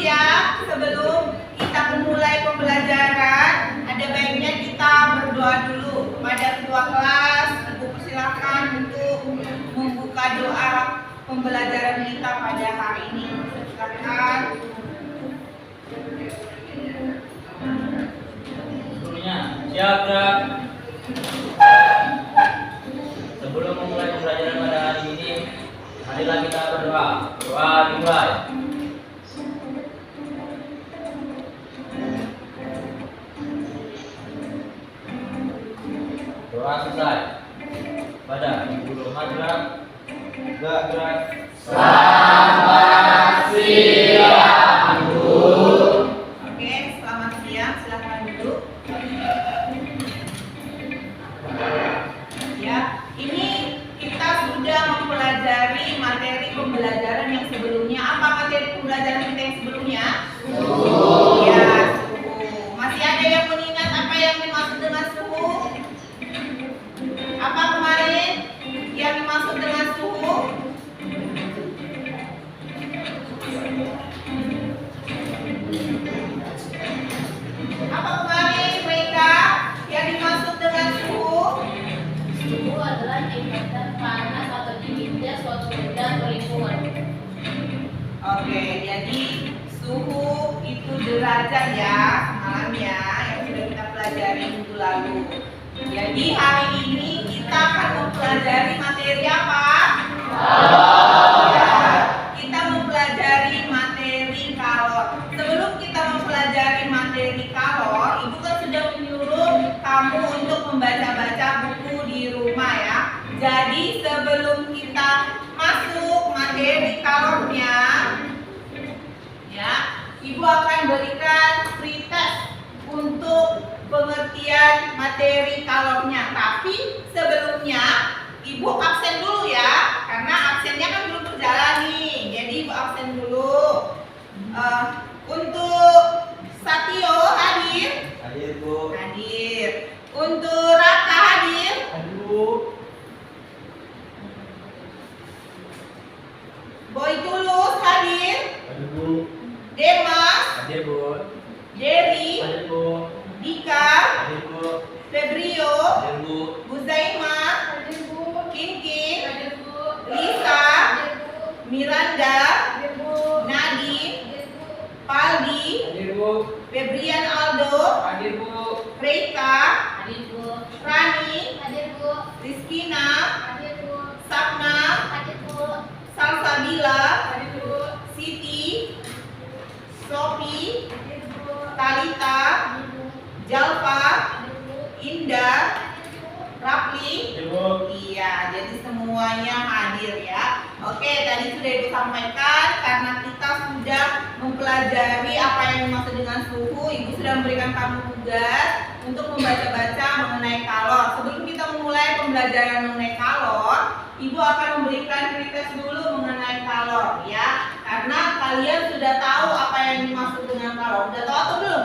siang, sebelum kita memulai pembelajaran, ada baiknya kita berdoa dulu. Kepada ketua kelas, Ibu persilakan untuk membuka doa pembelajaran kita pada hari ini. Silakan. Sebelumnya, siap. Sebelum memulai pembelajaran pada hari ini, marilah kita berdoa. Doa dimulai. Doa selesai. Pada Ibu Rumah gerak. Selamat siang, Bu. Oke, selamat siang. Silakan duduk. Ya, ini kita sudah mempelajari materi pembelajaran yang sebelumnya. Apa materi pembelajaran kita yang sebelumnya? Suhu. Ya, suhu. Masih ada yang mengingat apa yang dimaksud dengan suhu? Apa kemarin yang dimaksud dengan suhu? Apa kemarin mereka yang dimaksud dengan suhu? Suhu adalah tingkatan panas atau dinginnya suatu benda atau lingkungan. Oke, jadi suhu itu derajat ya, semalam ya, yang sudah kita pelajari minggu lalu. Jadi hari ini kita akan mempelajari materi apa? Ya, kita mempelajari materi kalor. Sebelum kita mempelajari materi kalor, Ibu kan sudah menyuruh kamu untuk membaca-baca buku di rumah ya. Jadi sebelum kita masuk materi kalornya, ya, Ibu akan berikan free test untuk pengertian materi kalornya. Tapi sebelumnya Ibu absen dulu ya, karena absennya kan belum berjalan nih. Jadi Ibu absen dulu. Untuk Satio hadir? Hadir, Bu. Hadir. Untuk Raka hadir? Hadir, Bu. Boy Tulus hadir? Hadir, Bu. Demas? Hadir, Bu. Jerry? Hadir, Bu. Dika? Hadir, Bu. Febrio? Hadir, Bu. Bu Zaima? Hadir, Bu. Kinkin? Hadir, Bu. Lisa? Hadir, Bu. Miranda? Hadir, Bu. Nadine? Hadir, Bu. Paldi? Hadir, Bu. Febrian Aldo? Hadir, Bu. Reika? Hadir, Bu. Rani? Hadir, Bu. Rizkina? Hadir, Bu. Sapna? Hadir, Bu. Salsabila? Hadir, Bu. Siti? Sophie? Hadir, Bu. Talita? Hadir, Bu. Jalfa? Hadir, Bu. Indah? Rapli? Hadir, Bu. Iya, jadi semuanya hadir ya. Oke, tadi sudah Ibu sampaikan karena kita sudah mempelajari apa yang dimaksud dengan suhu. Ibu sudah memberikan kamu tugas untuk membaca-baca mengenai kalor. Sebelum kita memulai pembelajaran mengenai kalor, Ibu akan memberikan pretest dulu mengenai kalor ya. Karena kalian sudah tahu apa yang dimaksud dengan kalor. Sudah tahu atau belum?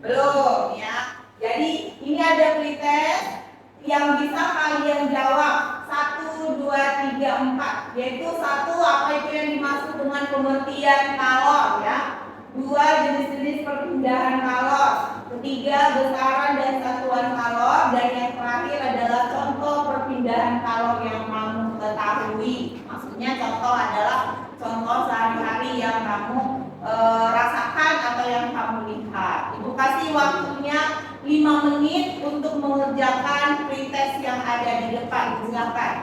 Belum ya. Jadi ini ada pretest yang bisa kalian jawab 1, 2, 3, 4. Yaitu 1, apa itu yang dimaksud dengan pengertian kalor ya. 2, jenis-jenis perpindahan kalor. 3, besaran dan satuan kalor. Dan yang terakhir adalah contoh perpindahan kalor yang kamu ketahui. Maksudnya contoh adalah contoh sehari-hari yang kamu rasakan atau yang kamu lihat. Ibu kasih waktunya 5 menit untuk mengerjakan pretest yang ada di depan. Silakan.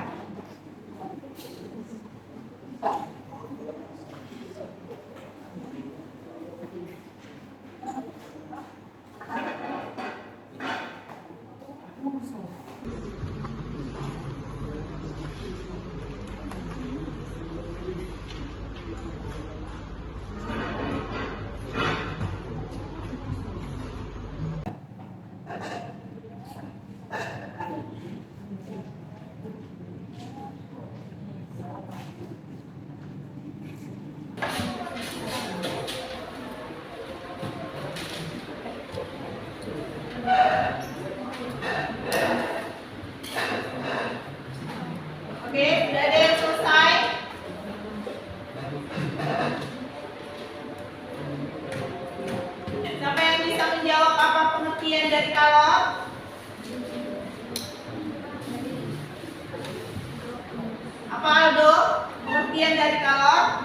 Oke, sudah ada yang selesai? pengertian dari kalor? Apa Aldo? Pengertian dari kalor?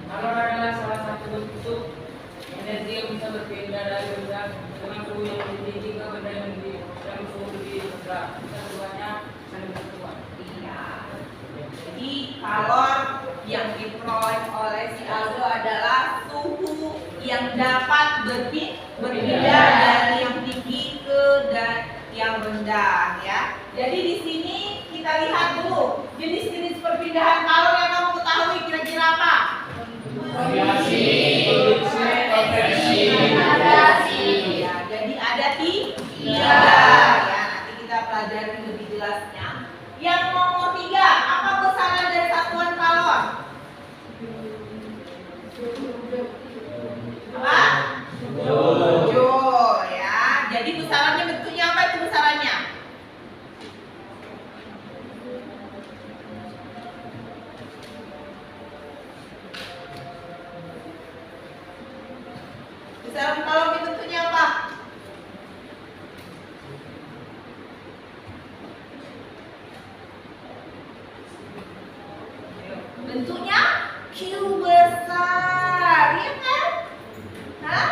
Kalor adalah salah satu bentuk energi yang bisa berpindah dari benda dengan suhu yang lebih tinggi ke benda yang suhu lebih rendah. Bisa keduanya saling bersentuhan. Iya. Jadi kalor yang diperoleh oleh si Aldo adalah suhu yang dapat berpindah dari yang tinggi ke dan yang rendah ya. Jadi di sini kita lihat dulu jenis-jenis perpindahan kalor yang kamu ketahui kira-kira apa? Radiasi, Ya, jadi ada tiga ya. Nanti kita pelajari lebih jelasnya. Yang nomor 3, apa besaran dari satuan kalor? Apa? Joule ya. Jadi besarannya bentuknya apa itu besarannya? Besaran kalor itu bentuknya apa? Bentuknya Q besar, ya kan? Hah?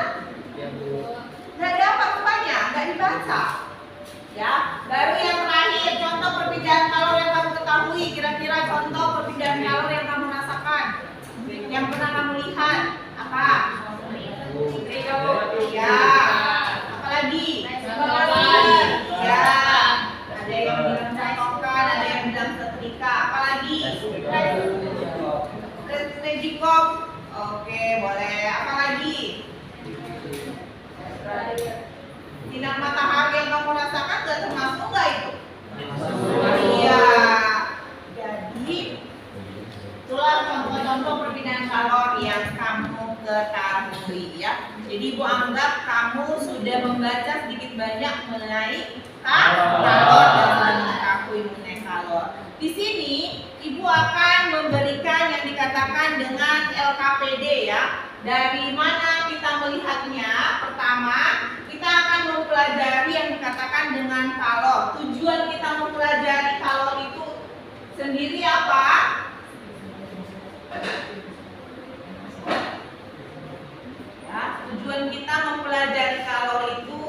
Nggak dapat rupanya, nggak dibaca. Ya, baru yang terakhir contoh perpindahan kalor yang kamu ketahui. Kira-kira contoh perpindahan kalor yang kamu rasakan, yang pernah kamu lihat apa? Ya, apalagi? Ya, ada yang bilang catokan, ada yang bilang setrika, apalagi? Regicom. Oke, boleh. Apalagi? Sinar matahari yang kamu rasakan nggak termasuk nggak itu? Iya. Jadi itulah contoh-contoh perpindahan kalor yang kamu ketahui ya. Jadi ibu anggap kamu sudah membaca sedikit banyak mengenai kalor dan sudah mengetahui mengenai kalor. Di sini ibu akan memberikan yang dikatakan dengan LKPD ya. Dari mana kita melihatnya? Pertama, kita akan mempelajari yang dikatakan dengan kalor. Tujuan kita mempelajari kalor itu sendiri apa? Ya, tujuan kita mempelajari kalor itu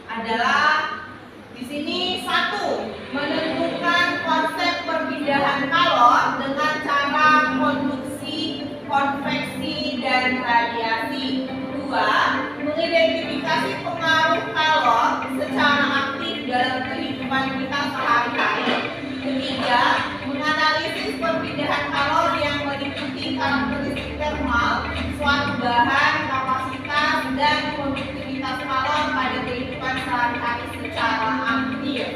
adalah di sini satu, menentukan konsep perpindahan kalor dengan cara konduksi, konveksi, dan radiasi. Dua, mengidentifikasi pengaruh kalor secara aktif dalam kehidupan kita sehari-hari. Ketiga, menganalisis perpindahan kalor yang meliputi karakteristik termal, suatu bahan, kapasitas, dan konduktivitas kalor pada kehidupan sehari-hari secara aktif.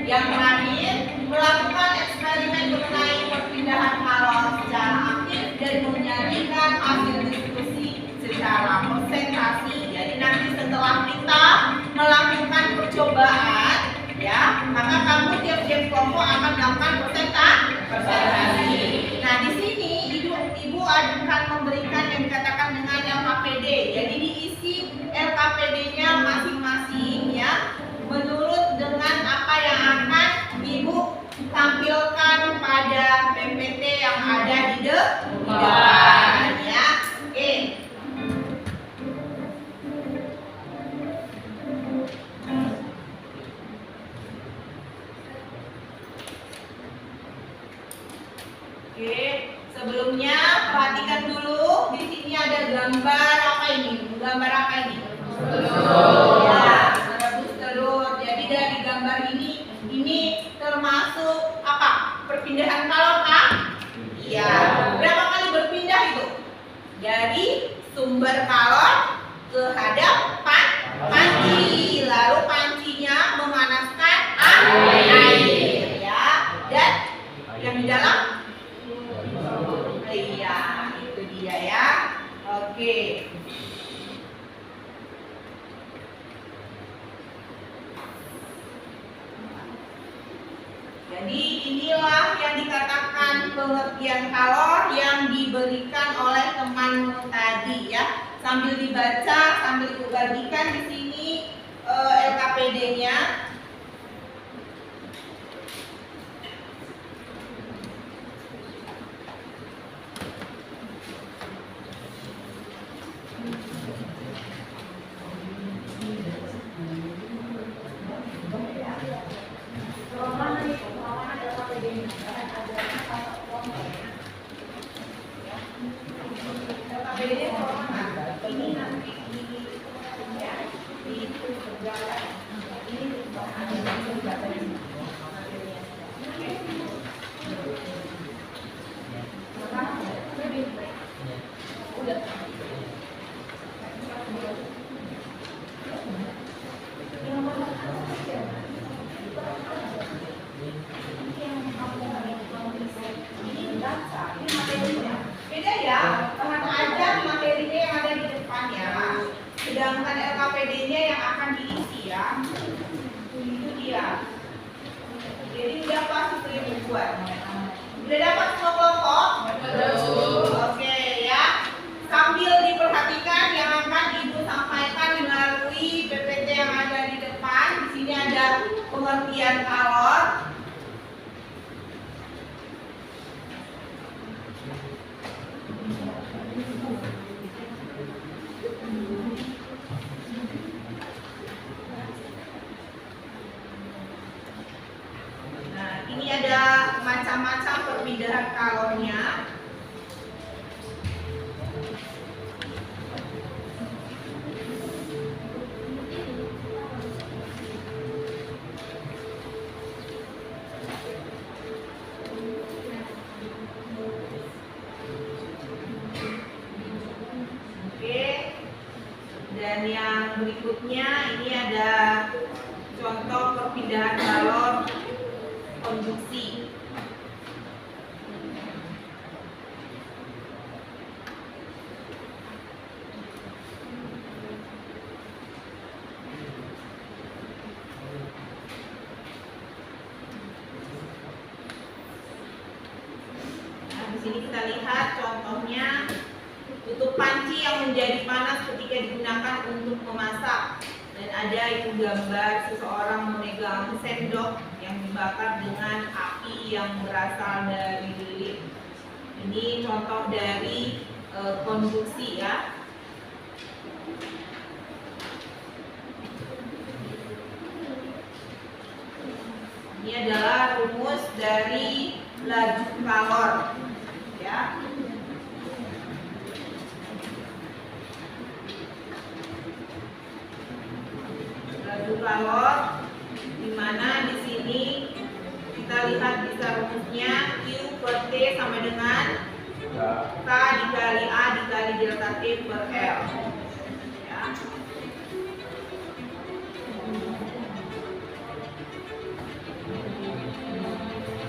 Yang terakhir, melakukan eksperimen mengenai perpindahan kalor secara aktif dan menyajikan hasil diskusi secara presentasi. Jadi nanti setelah kita melakukan percobaan, ya, maka kamu tiap-tiap kelompok akan melakukan presentasi. Nah, di sini ibu akan memberikan yang dikatakan dengan LKPD. Jadi diisi LKPD-nya masing-masing ya, menurut dengan apa yang akan ibu tampilkan pada PPT yang ada di depan ya. Oke. Oke, sebelumnya perhatikan dulu di sini ada gambar apa ini? Gambar apa ini? Ya, rebus telur. Jadi dari gambar ini termasuk apa? Perpindahan kalor kah? Iya. Berapa kali berpindah itu? Dari sumber kalor ke hadap panci, lalu pancinya memanaskan air, ya. Dan yang di dalam? Iya, itu dia ya. Oke. Jadi inilah yang dikatakan pengertian kalor yang diberikan oleh temanmu tadi ya. Sambil dibaca, sambil kubagikan di sini LKPD-nya. Beda ya, bahan ajar materinya yang ada di depan ya. Sedangkan LKPD-nya yang akan diisi ya. Itu dia. Jadi udah pasti sering buat. Udah dapat semua kelompok? Oke ya. Sambil diperhatikan yang akan Ibu sampaikan melalui PPT yang ada di depan. Di sini ada pengertian kalor. Nah, ini ada macam-macam perpindahan kalornya. Dan yang berikutnya ini ada contoh perpindahan kalor konduksi. Nah, di sini kita lihat contohnya. Tutup panci yang menjadi panas ketika digunakan untuk memasak. Dan ada itu gambar seseorang memegang sendok yang dibakar dengan api yang berasal dari lilin. Ini contoh dari konduksi ya. Ini adalah rumus dari laju kalor ya. Kalor, di mana di sini kita lihat bisa rumusnya Q per T sama dengan K dikali A dikali delta T per L. Ya.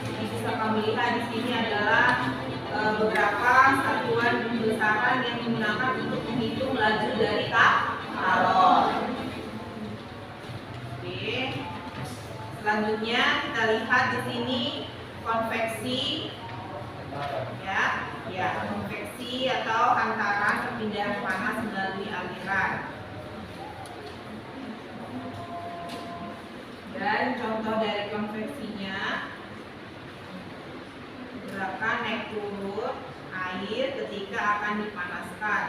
Jadi bisa kamu lihat di sini adalah beberapa satuan pembesaran yang digunakan untuk menghitung laju dari kalor. Selanjutnya kita lihat di sini konveksi ya, konveksi atau hantaran perpindahan panas melalui aliran. Dan contoh dari konveksinya gerakan naik turun air ketika akan dipanaskan.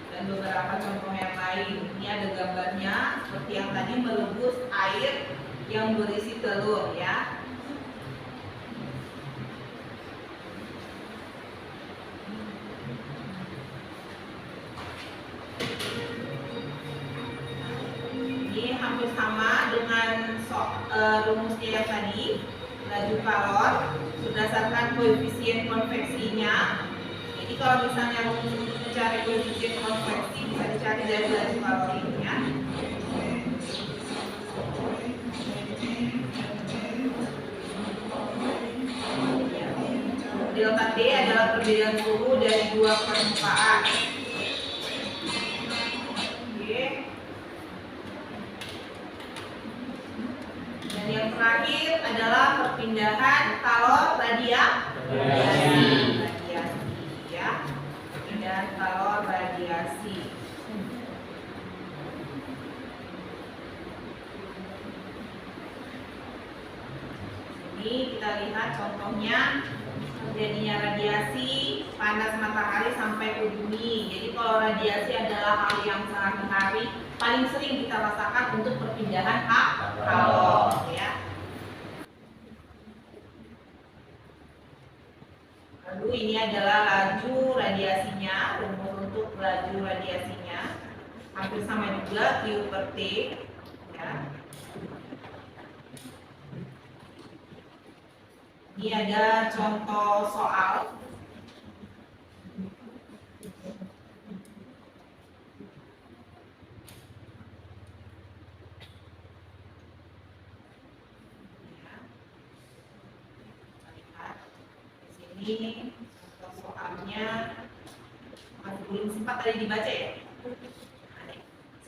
Dan beberapa contoh yang lain. Ini ada gambarnya seperti yang tadi merebus air yang berisi telur ya. Ini hampir sama dengan rumusnya yang tadi, laju kalor berdasarkan koefisien konveksinya. Jadi kalau misalnya mencari koefisien konveksi bisa dicari dari laju kalor ini ya. Delta T adalah perbedaan suhu dari dua permukaan. Oke. terakhir adalah perpindahan kalor radiasi. Ya. Perpindahan kalor radiasi. Ini kita lihat contohnya terjadinya radiasi panas matahari sampai ke bumi. Jadi kalau radiasi adalah hal yang sehari-hari paling sering kita rasakan untuk perpindahan kalor, ya. Lalu ini adalah laju radiasinya, rumus untuk laju radiasinya hampir sama juga Q per T, ya. Ini ada contoh soal. Ini contoh soalnya masih belum sempat tadi dibaca ya.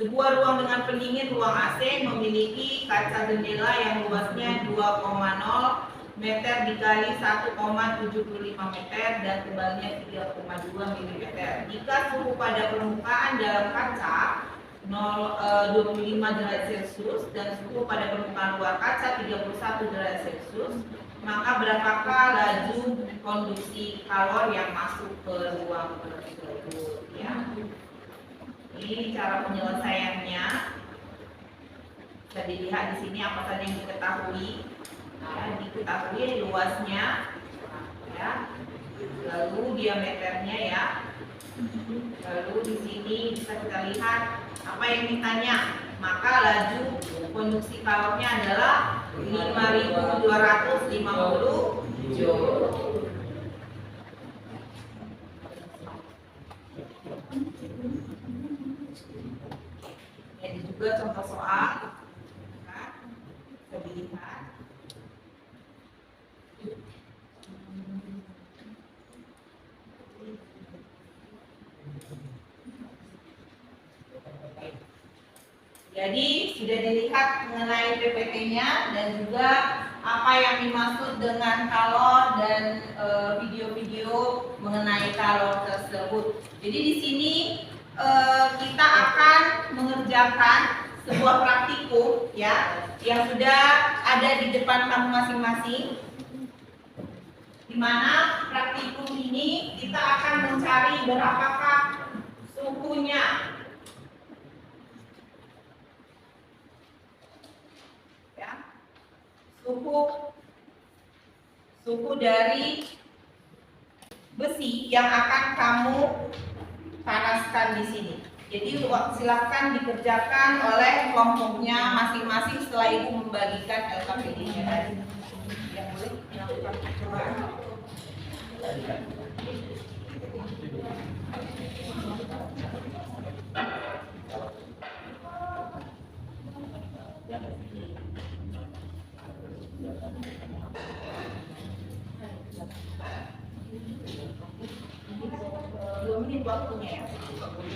Sebuah ruang dengan pendingin ruang AC memiliki kaca jendela yang luasnya 2,0 meter dikali 1,75 meter dan tebalnya 3,2 mm. Jika suhu pada permukaan dalam kaca 25 derajat Celcius dan suhu pada permukaan luar kaca 31 derajat Celcius, maka berapakah laju konduksi kalor yang masuk ke ruang tersebut, ya. Ini cara penyelesaiannya. Bisa dilihat di sini apa saja yang diketahui. Nah, diketahui luasnya, ya. Lalu diameternya, ya. Lalu di sini bisa kita lihat apa yang ditanya. Maka laju konduksi kalornya adalah 5.250 joule. Ini juga contoh soal. Nah, bisa dilihat. Jadi sudah dilihat mengenai PPT-nya dan juga apa yang dimaksud dengan kalor dan video-video mengenai kalor tersebut. Jadi di sini kita akan mengerjakan sebuah praktikum, ya, yang sudah ada di depan kamu masing-masing. Di mana praktikum ini kita akan mencari berapakah suhunya. Suhu dari besi yang akan kamu panaskan di sini. Jadi silakan dikerjakan oleh kelompoknya masing-masing setelah ibu membagikan LKPD-nya tadi. Yang boleh melakukan percobaan. Menit waktunya, ya.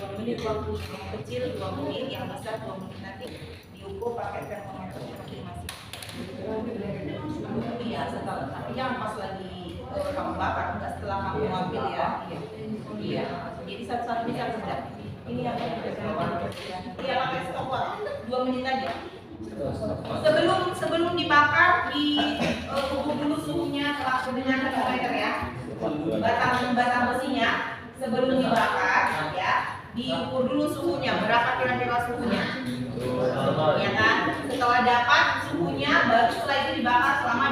2 menit waktu yang kecil, 2 menit, yang besar 2 menit, nanti diukur pakai termometer masing-masing. Iya, setelah, tapi jangan pas lagi kamu bakar, enggak setelah kamu ambil, ya. Iya. Jadi satu-satu bisa kerja. Ini yang iya, pakai stopwatch 2 menit aja. Sebelum dibakar diukur dulu suhunya dengan termometer, ya. Batang besinya sebelum dibakar, ya, diukur dulu suhunya, berapa kira-kira suhunya, ya kan? Setelah dapat suhunya, baru setelah itu dibakar selama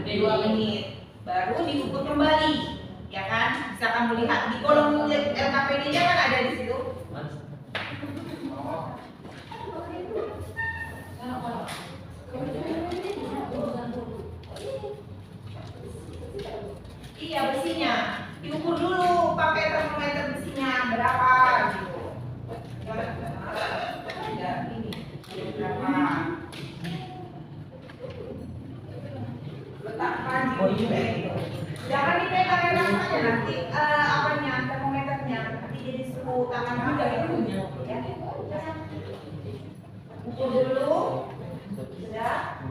2 menit, baru diukur kembali, ya kan? Bisa kamu lihat di kolom LKPD-nya kan ada di situ. Iya, besinya diukur dulu pakai termometer besinya berapa gitu. Ya, ini berapa? Letakkan di gitu. Jangan dipegang saja nanti apanya termometernya nanti jadi suhu tangan juga itu. Ya. Ukur dulu. Sudah.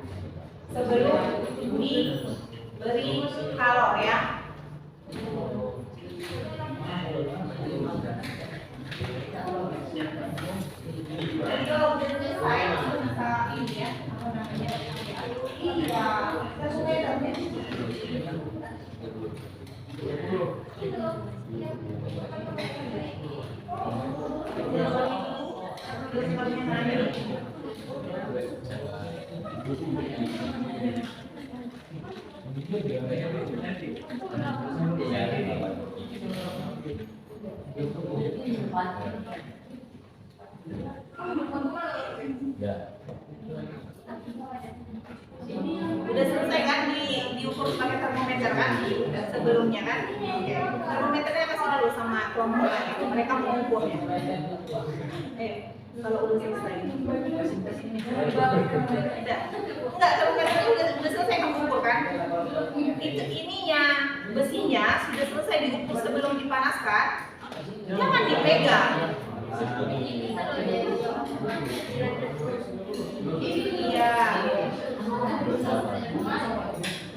sebelum diberi kalor ya. Jadi kalau udah selesai bisa ini ya, apa namanya? Iya, kita mulai dari Ya. udah selesai kan diukur pakai termometer kan sebelumnya kan. Oke. Termometernya kasih dulu sama kelompok itu, mereka mengukurnya. Kalau udah selesai enggak, termometer udah selesai kamu ukur kan, itu ininya besinya sudah selesai diukur sebelum dipanaskan, jangan dipegang. Iya,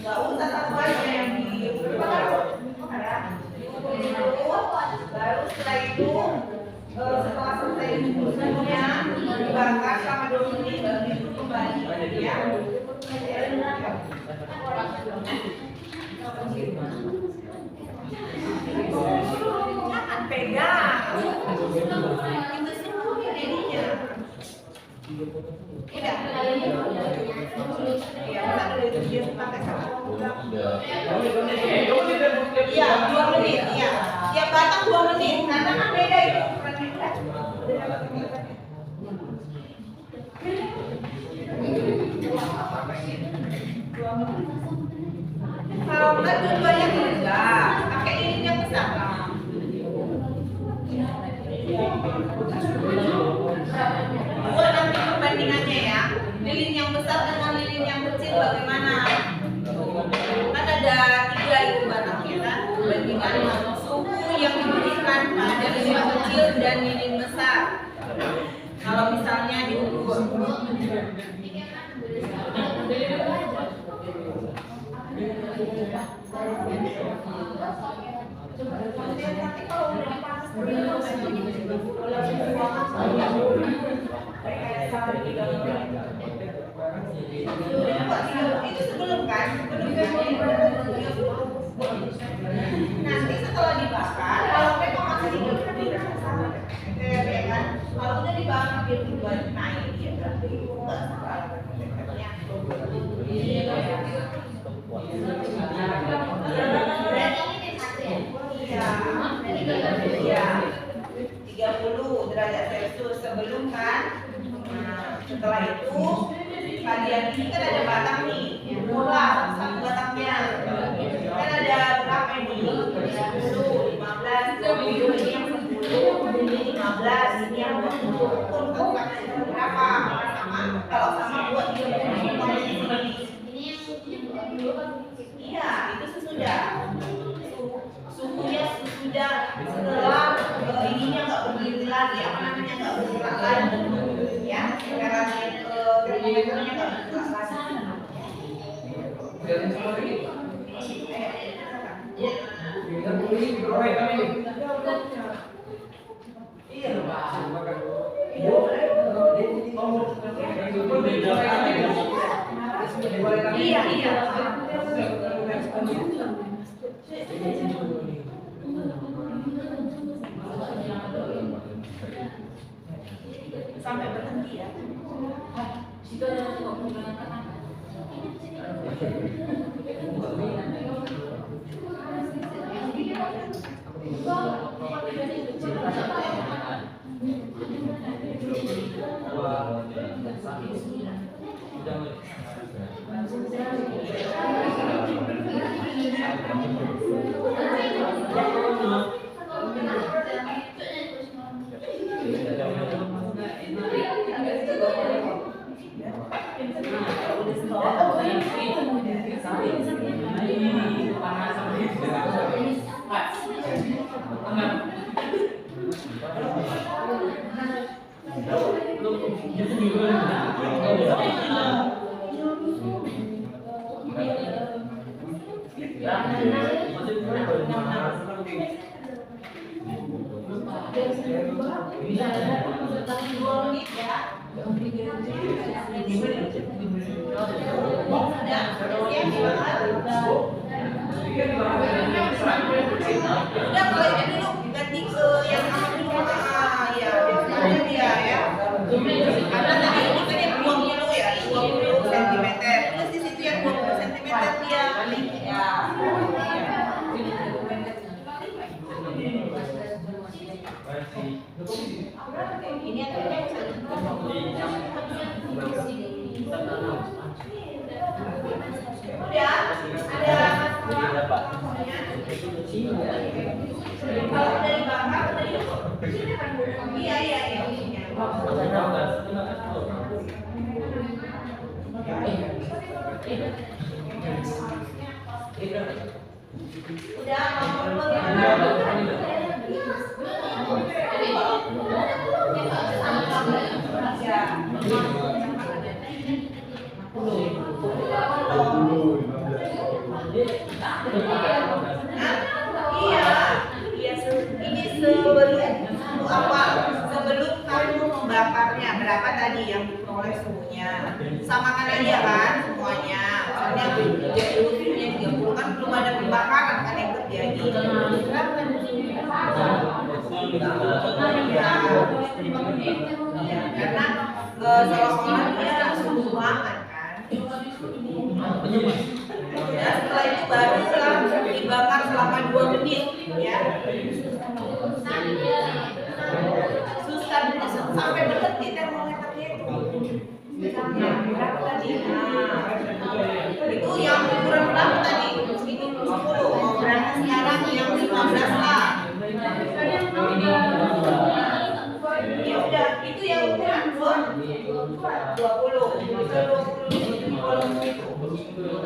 nggak usah satu aja yang diukur baru setelah itu setelah selesai diukurnya dibakar selama 2 menit baru diukur kembali ya. Jangan pegang, itu semua jadinya. Udah. Iya, udah dia pakai sama. Iya, 2 menit. Iya, tiap batang 2 menit. Karena kan beda itu ukurannya. Kalau enggak dua-duanya enggak, pakai ini yang besar. Buat nanti perbandingannya ya, lilin yang besar dengan lilin yang kecil bagaimana? Kan ada 3 itu batangnya kan, perbandingan suhu yang diberikan pada lilin kecil dan lilin besar. Kalau misalnya diukur. Nanti kalau udah dipanas itu sebelum kan, nanti setelah dibakar, kalau memang masih hidup kan, kalau udah dibakar biar dibuat naik ya berarti enggak salah. Iya, 30 derajat Celcius sebelum kan. Nah, setelah itu kalian ini kan ada batang nih, bola satu batangnya. Kan ada berapa ini? 10, 15, 20, ini yang 10, ini 15, ini yang 20. Ukur berapa? Sama? Kalau sama buat 30. Iya, itu sesudah. Suhunya sesudah setelah ininya nggak berdiri lagi, apa namanya nggak bergerak lagi, ya. Karena termometernya nggak bergerak lagi. Iya, iya. Sampai berhenti ya. Situ ada menggunakan apa? Udah mulai dulu ganti ke yang sama dulu. Ya, biasanya dia ya. Ada tadi ini kan yang 20 ya, 20 cm. Terus di situ yang 20 cm dia. Ya. Ini udah ada kalau dari bakar dari iya. Udah ini sebelum kamu membakarnya berapa tadi yang diperoleh suhunya samakan aja kan semuanya soalnya dulu suhunya 30 kan belum ada pembakaran kan yang terjadi karena seolah-olah dia suhu ruangan kan dan setelah itu barulah dibakar selama 2 menit ya susah sampai berhenti termometernya berapa tadi? Itu yang ukuran berapa tadi? Ini 10 berarti sekarang yang 15 lah ya udah itu yang ukuran 20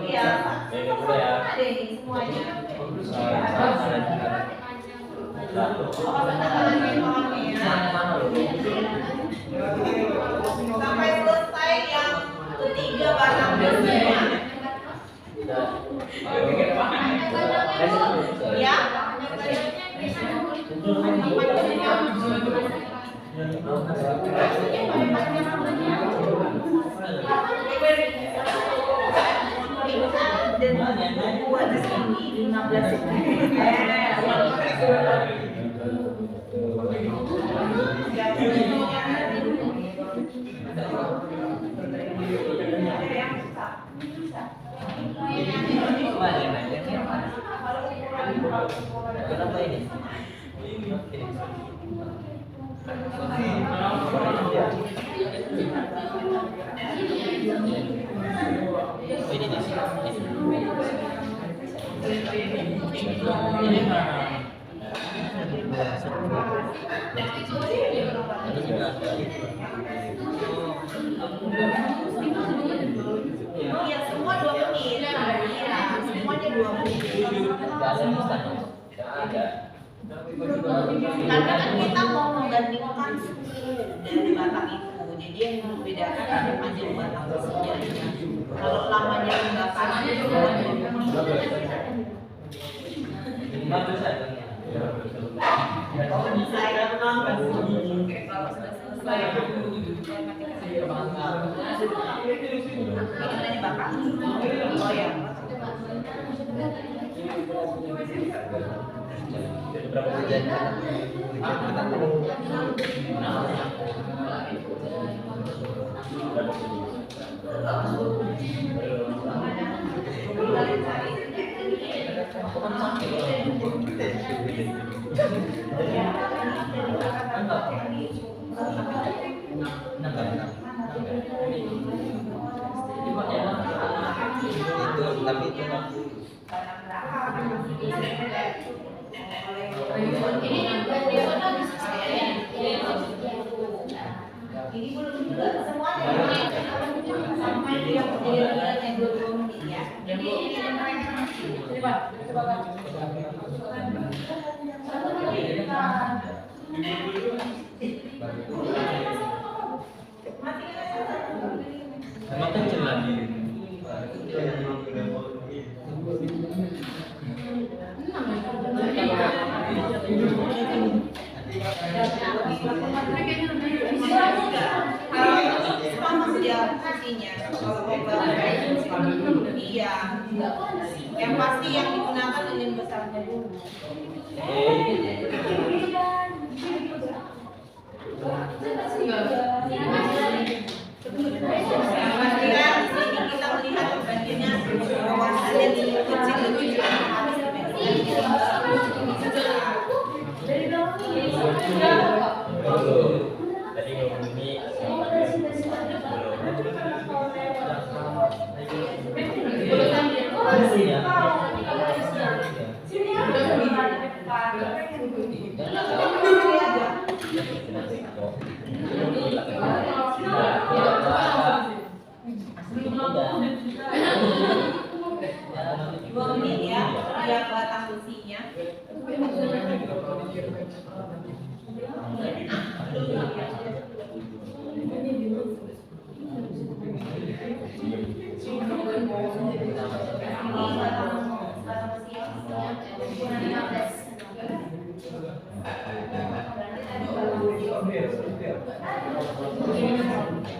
iya ada ini semuanya sampai selesai yang ketiga batang bersihnya ya dan buat di sini iya semua 2 menit semuanya 2 menit karena kan kita mau membandingkan suhu dari batang itu jadi yang membedakan ada panjang batang bersihnya kalau lamanya pembakaran itu kalau selesai ini dibakar oh ya berapa hujan? Tapi itu ini belum juga semuanya sampai yang kejadian yang 20 menit ya jadi emang kecil lagi. isinya. Kalau pembuatan iya. Yang pasti yang digunakan lilin besarnya dulu. Yang pasti kan di sini kita melihat bagiannya bahwa ada lilin kecil-kecil yang harus Tadi ngomong ini Dua menit ya, dia batang besinya.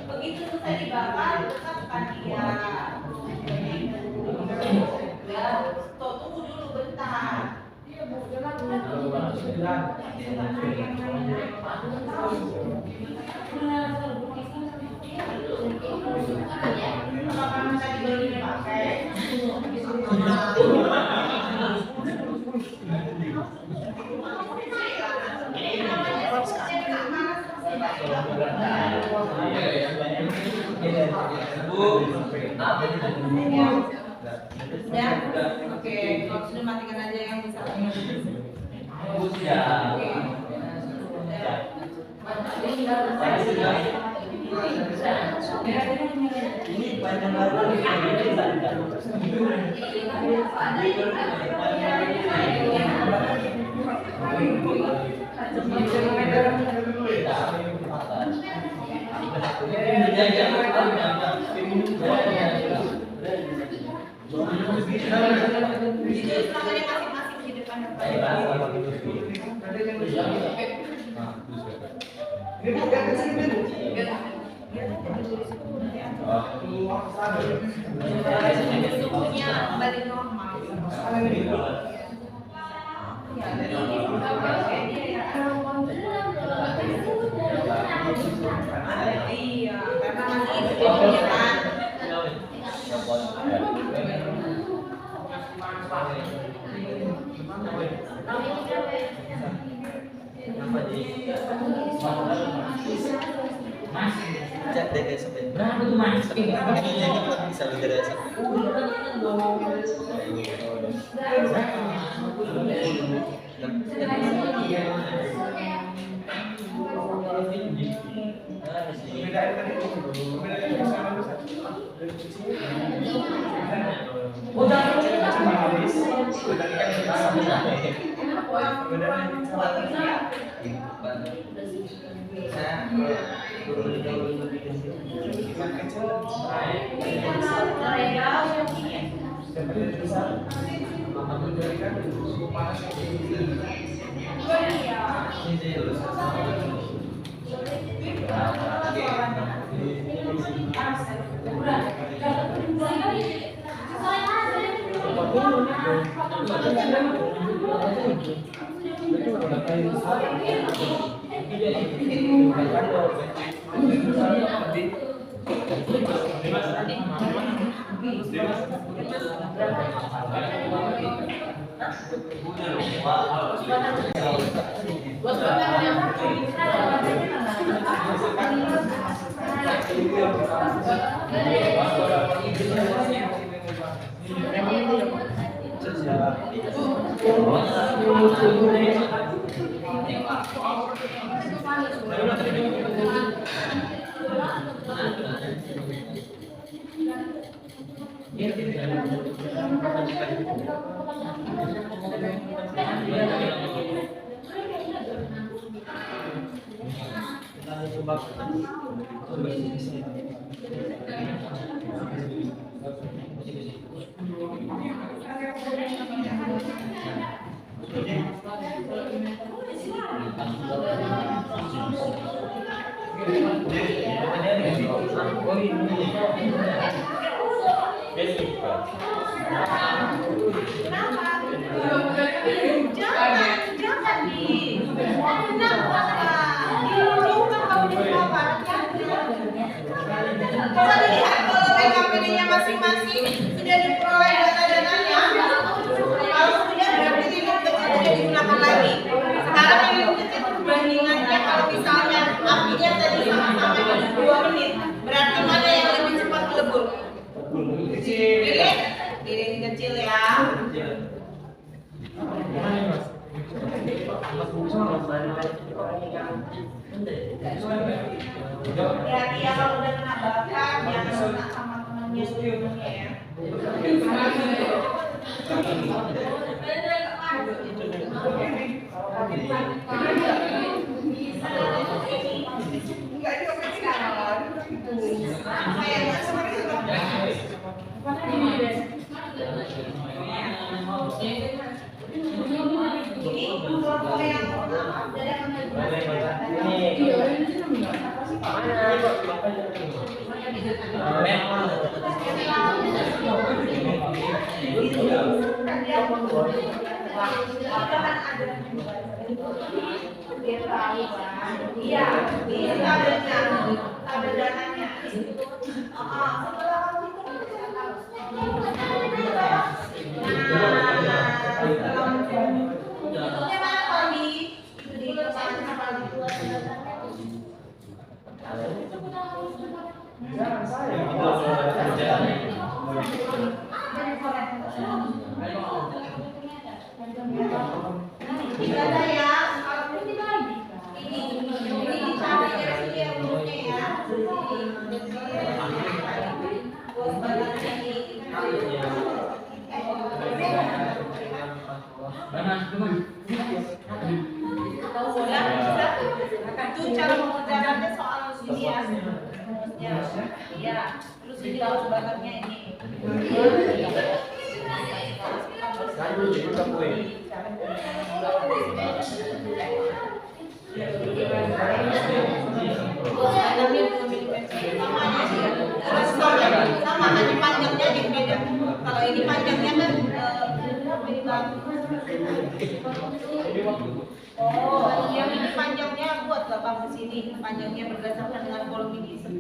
Begitu selesai dibakar, tetapkan dia. Ya, tunggu dulu bentar. Apakah tadi baru dipakai? Ya, oke. Kalau sudah matikan aja yang besar. ini panjang banget. Jadi tangannya masing-masing di depan. Suhunya kembali normal. Iya, karena masih itu kan. Cek deh berapa tuh mas? Bisa beda Jangan di. Kenapa? Dijauhkan kamu di bawah. Bisa dilihat kalau PKPD-nya masing-masing sudah diperoleh data-datanya. Kalau sudah berarti link kecil tidak digunakan lagi. Sekarang yang link kecil perbandingannya kalau misalnya apinya tadi sama-sama 2 menit, berarti mana yang lebih cepat melebur? Lilin kecil ya. Hati-hati ya kalau udah kena bakar, jangan kena sama temannya sebelumnya ya. Enggak juga sekarang. Kayaknya sebenarnya ini kelompok yang pertama iya, ini tabel datanya. Bentuknya mana Paldi? Itu di sana Paldi. Data ya, ini dicari dari sini yang bentuknya ya. Bos badannya ini. Itu cara mengerjakannya soal sini ya. Iya, terus ini bos badannya ini. Sama hanya panjangnya yang beda. Kalau ini panjangnya kan oh, yang ini panjangnya buat Bapak di sini. Panjangnya berdasarkan dengan kolom ini 10.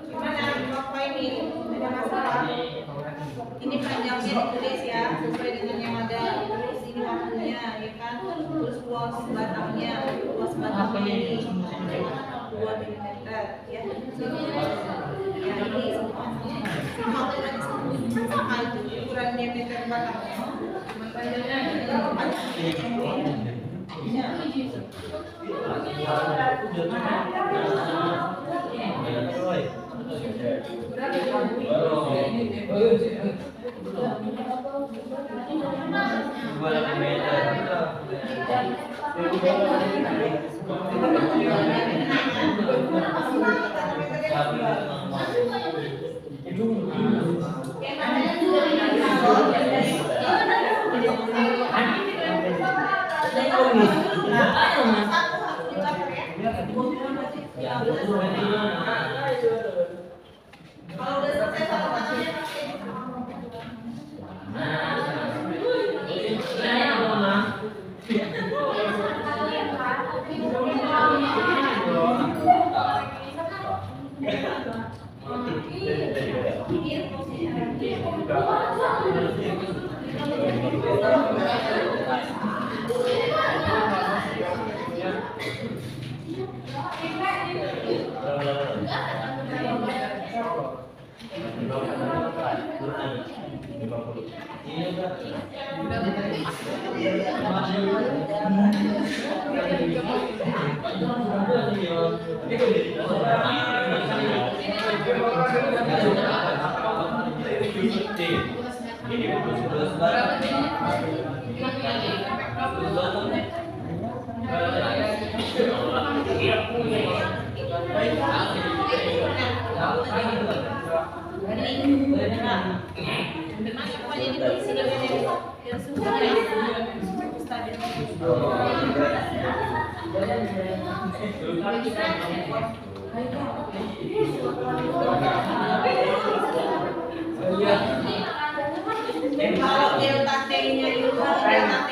Gimana Bapak ini? Ada masalah? Ini panjangnya ditulis ya, sesuai dengan yang ada. Terus ini waktunya, ya kan? Terus luas batangnya ini 2 mm ya. Ya ini sama itu ukuran diameter batangnya. Kalau udah selesai satu tangannya ini Kalau delta T-nya itu adalah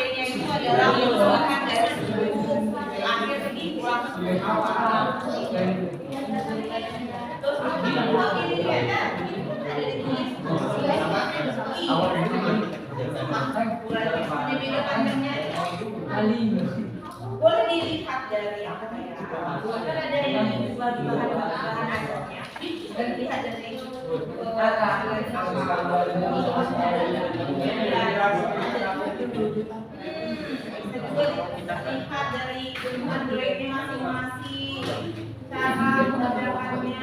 keseluruhan dari seluruh akhir dikurang awal. Terus kalau ini ada ditulis beda panjangnya. Boleh dilihat dari apa ya? Kan ada yang bahan ajarnya dan lihat dari lihat dari bentukan grade-nya masing-masing, cara mengerjakannya.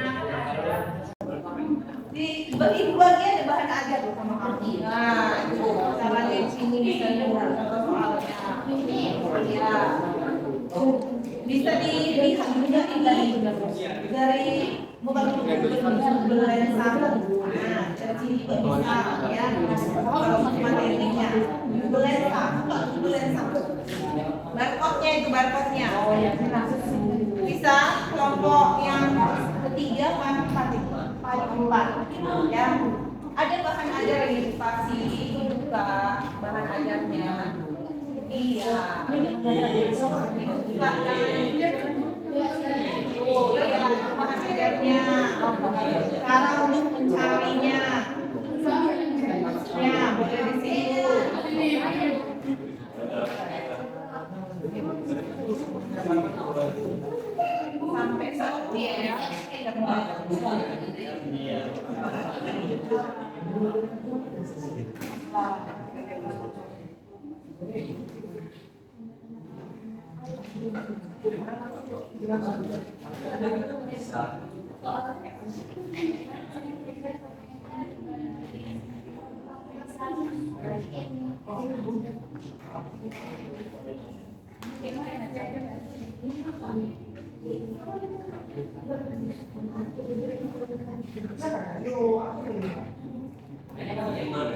Di bagian ada bahan ajar loh sama kamu. Nah, itu cara dari sini bisa soalnya. Ya. Bisa dilihat juga ini dari bukan lensa. Nah, dari sini juga bisa ya. Kalau materinya lensa, bukan lensa. Barcode-nya itu barcode-nya. Bisa kelompok yang ketiga kan empat ya. Ada bahan ajar yang edukasi itu juga bahan ajarnya. Iya. Bahan ajarnya. Cara untuk mencarinya. Ya, boleh di sini. Sampai saat ya.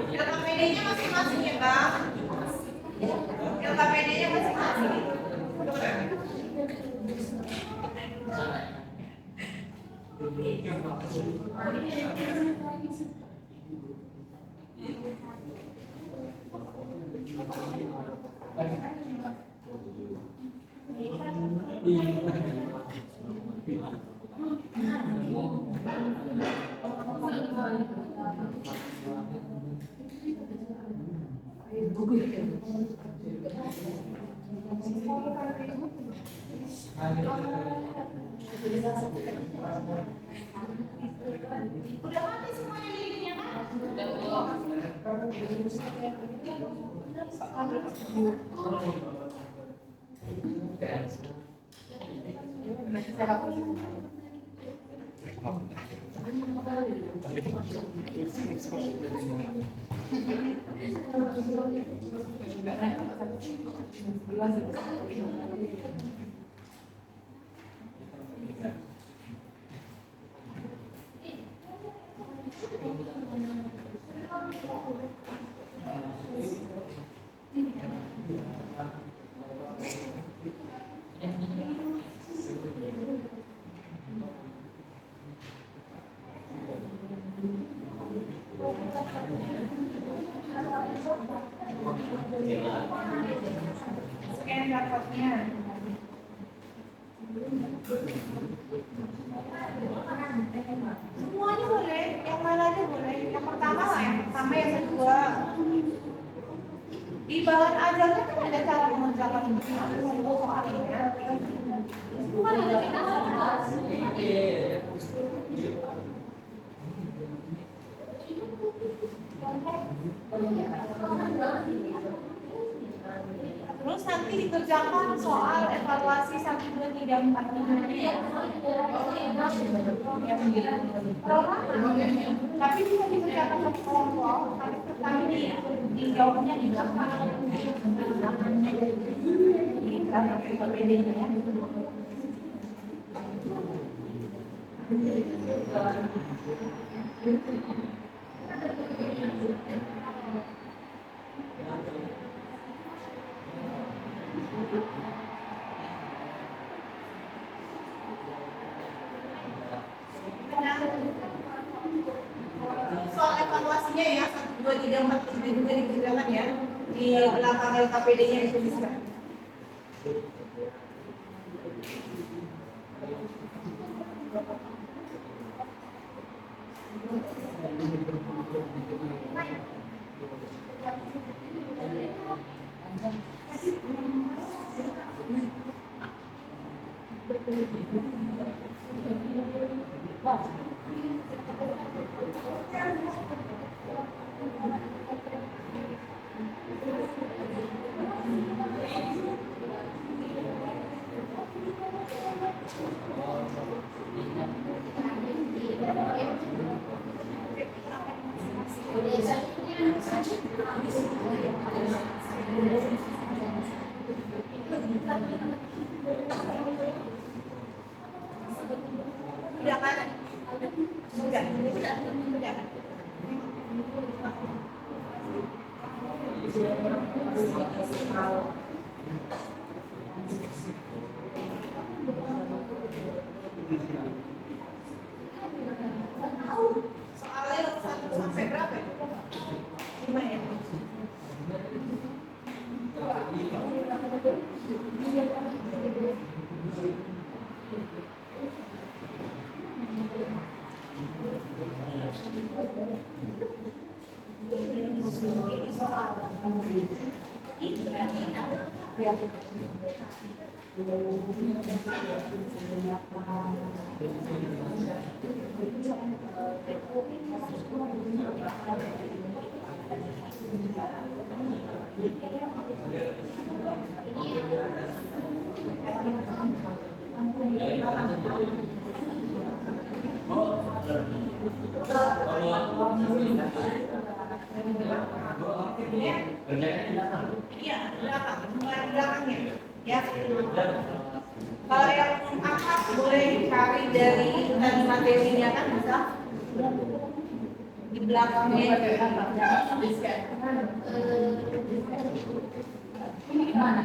LKPD-nya masing-masing ya, Bang. LKPD-nya masing-masing. Udah mati semuanya linknya kan? Scan rapotnya. Semuanya boleh, yang mana aja boleh. Yang pertama lah, yang pertama, yang kedua. Di bahan ajarnya kan ada cara mengerjakan soalnya. Bukan ada kita. Terus nanti dikerjakan soal evaluasi 1, 2, 3, 4, 5. Tapi bisa dikerjakan satu kelompok, tapi dijawabnya di belakang. Di belakang PPD-nya. lokasinya ya 1, 2, 3, 4, 5 juga dikerjakan ya di belakang LKPD-nya itu bisa. Udah kan? Udah. Soalnya 1 sampai berapa ya? 5 ya? Iya, belakangnya. Ya. Kalau yang akap boleh dicari dari tadi materinya kan bisa di belakangnya.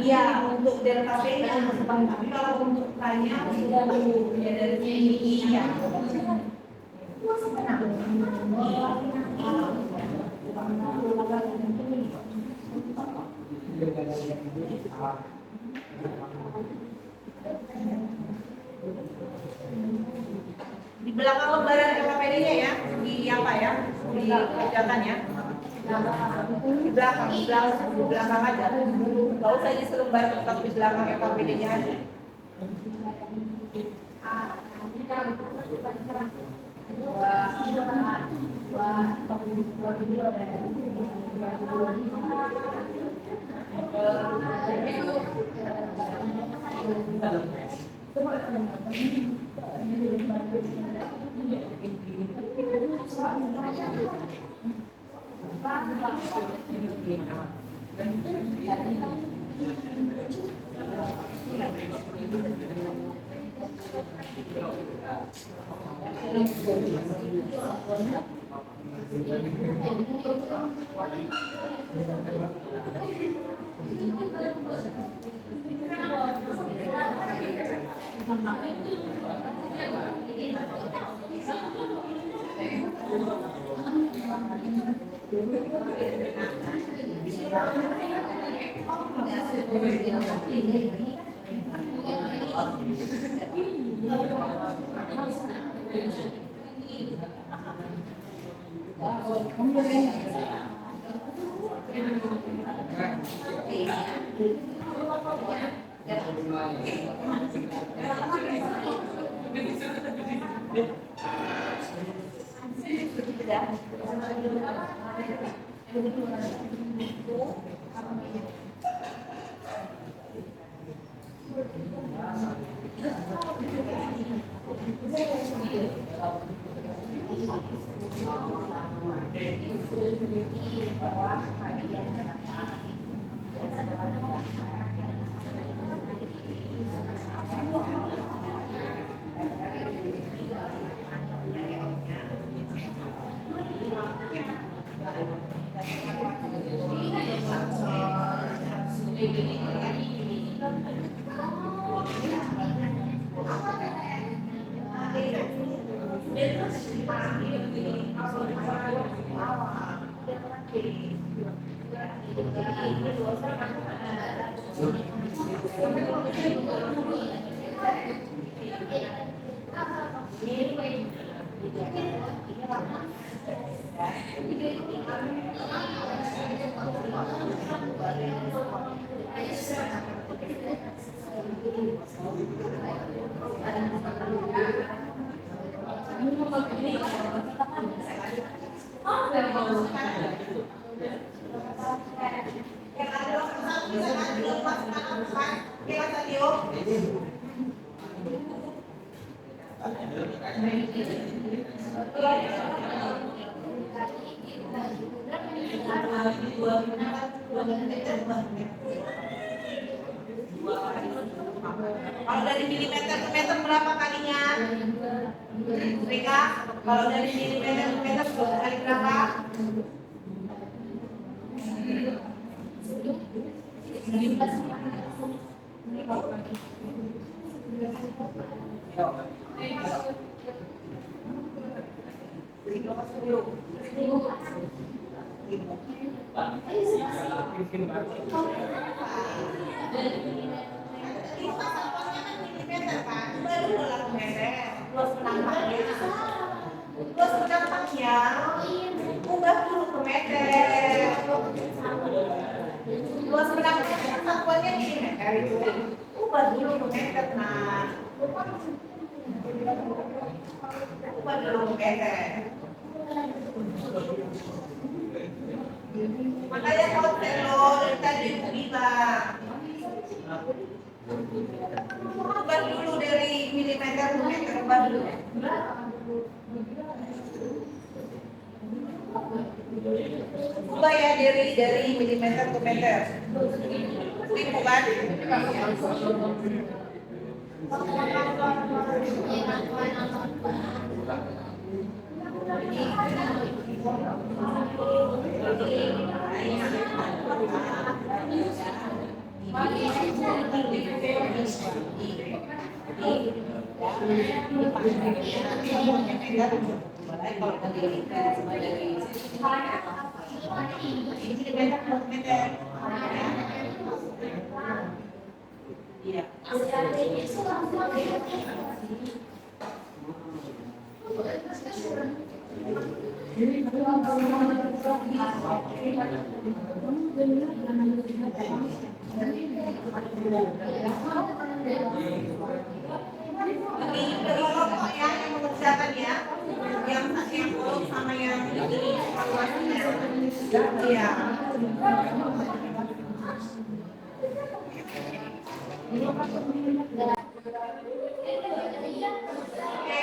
Iya, untuk delta V-nya, tapi kalau untuk K-nya ya dari sini iya. Di belakang lembaran LKPD-nya ya, di apa ya, dikerjakan ya. Di belakang aja. Gak usah di selembar, tetap di belakang LKPD-nya aja. Yang ada satu bisa kan dilepas kanan depan. Oke, Mas Satio. Kalau dari milimeter ke meter berapa kalinya? Rika, kalau dari milimeter ke meter kali berapa? Milimeter kan? Baru dalam meter. Plus penampaknya. Ubah dulu ke meter. Luas penampaknya satuannya milimeter itu. Ubah dulu ke meter, nah. Ubah dulu ke meter. Makanya konten lo dari tadi bilang. Ubah dulu dari milimeter ke meter, ubah dulu. Ubah ya dari milimeter ke meter. Ini bukan? Iya. Ini kelompok ya yang mengerjakan ya, yang buruk sama yang ini evaluasinya. Iya. Oke,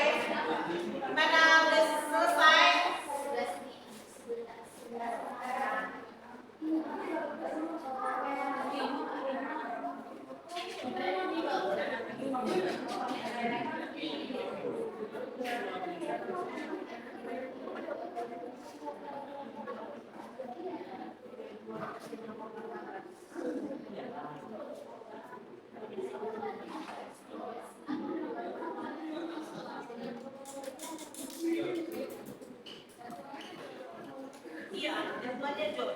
gimana udah selesai? Iya, jadwalnya John.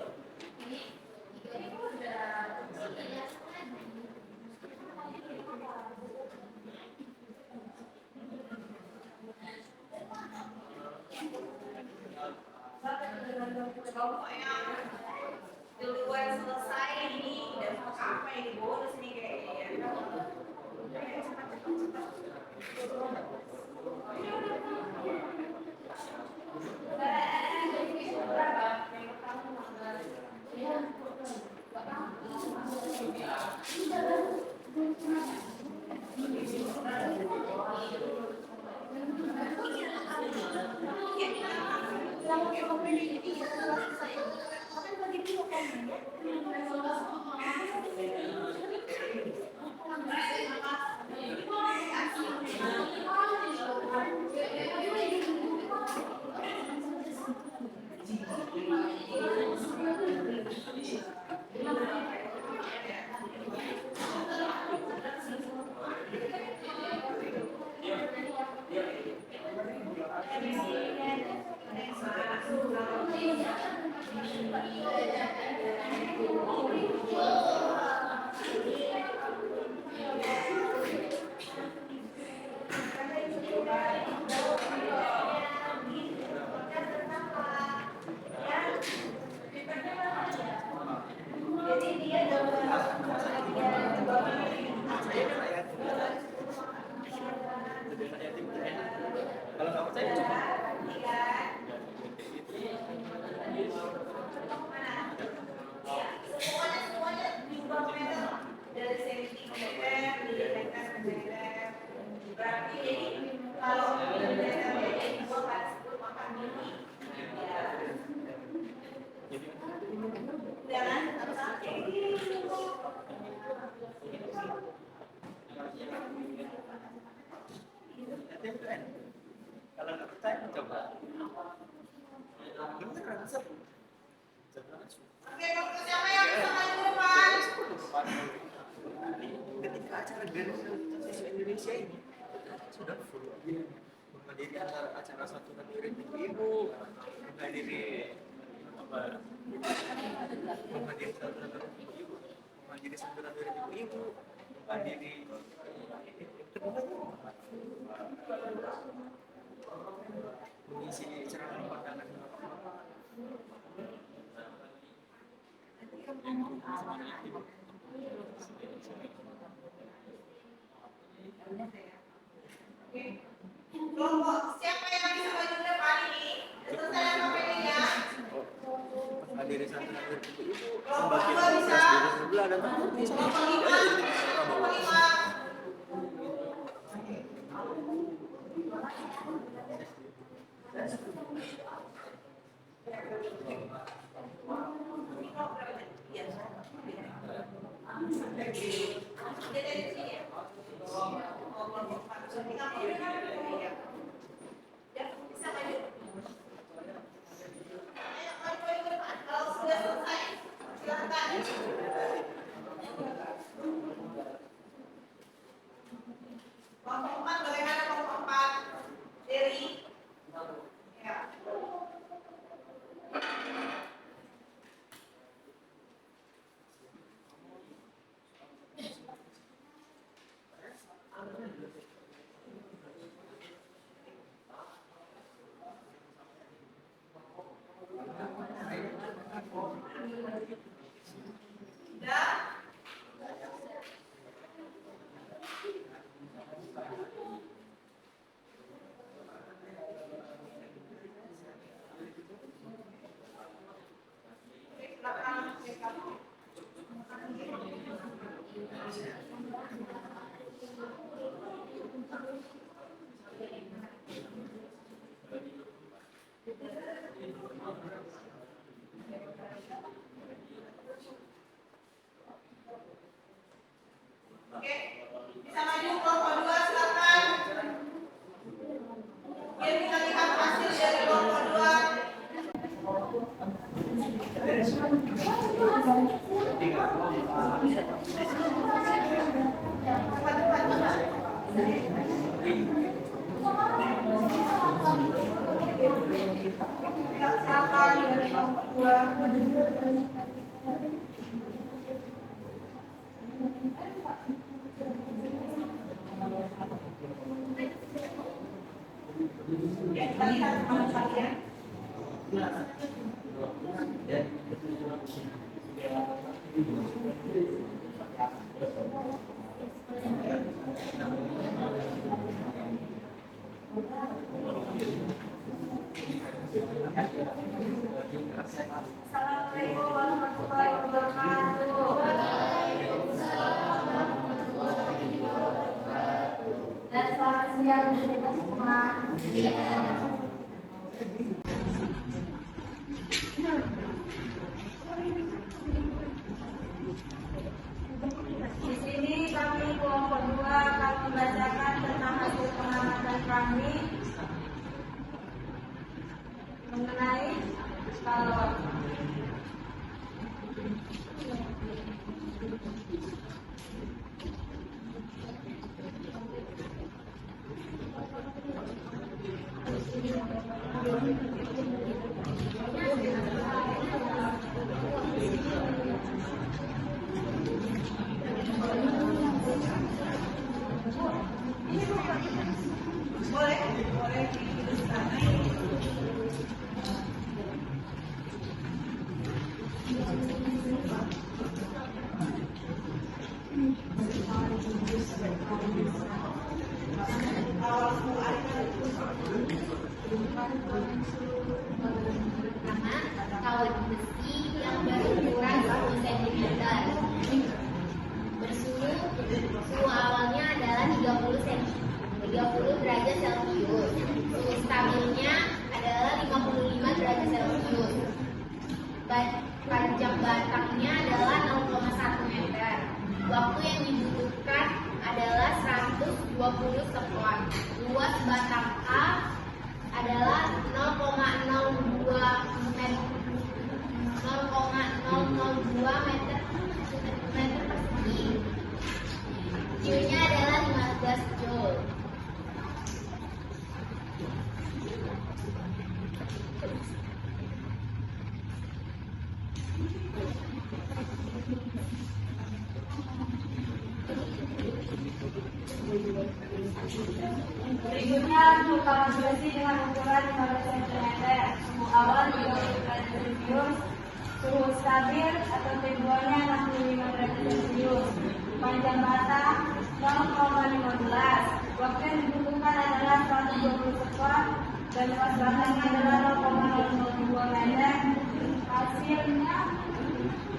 Kelompok yang duluan selesai ini dan apa ini bonus nih kayaknya ya. Berarti jadi kalau dasarnya jadi 2 kali 10 makan mini. Ya. Udah kan? Kalau nggak percaya coba. Beneran sih. Oke, waktu siapa yang bisa maju depan? Ketika acara Grand Siswa Indonesia ini sudah full. Menghadiri acara satu hadirin ibu, menghadiri apa? Menghadiri satu hadirin ibu, menghadiri satu hadirin ibu, menghadiri mengisi ceramah pandangan. Kelompok siapa yang bisa maju depan ini? Itu saya sampai ya. Hadiri satu hadirin ibu, Kelompok membagi 2 bisa. sebelah dan takutnya Kelompok 5. Kelompok 5. Kalau sudah selesai, silakan. Kelompok 4 bagaimana kelompok 4? Dari ya. Sudah? Oke, bisa maju kelompok 2 silakan. Biar kita lihat hasil dari kelompok 2. Silakan dari kelompok 2. Ya, kita lihat sama kalian. Assalamualaikum warahmatullahi wabarakatuh. Dan selamat siang kita semua. Di sini kami kelompok 2 akan membacakan tentang hasil pengamatan kami mengenai skala waktu. Boleh dituliskan. Pertama, kawat besi yang berukuran 10 cm. Suhu awalnya adalah 30 cm. 30 derajat Celcius. Suhu stabilnya adalah 55 derajat Celcius. Panjang batangnya adalah 0,1 meter. Waktu yang dibutuhkan adalah 120 sekon. Luas batang A adalah 0,002 meter persegi. Q-nya adalah 15 joule. Berikutnya untuk kalibrasi dengan ukuran 15 cm. Suhu awal 30 derajat Celcius. Suhu stabil atau T2-nya 65 derajat Celcius. Panjang batang 0,15. Waktu yang dibutuhkan adalah 120 sekon dan luas batangnya adalah 0,002 meter. Hasilnya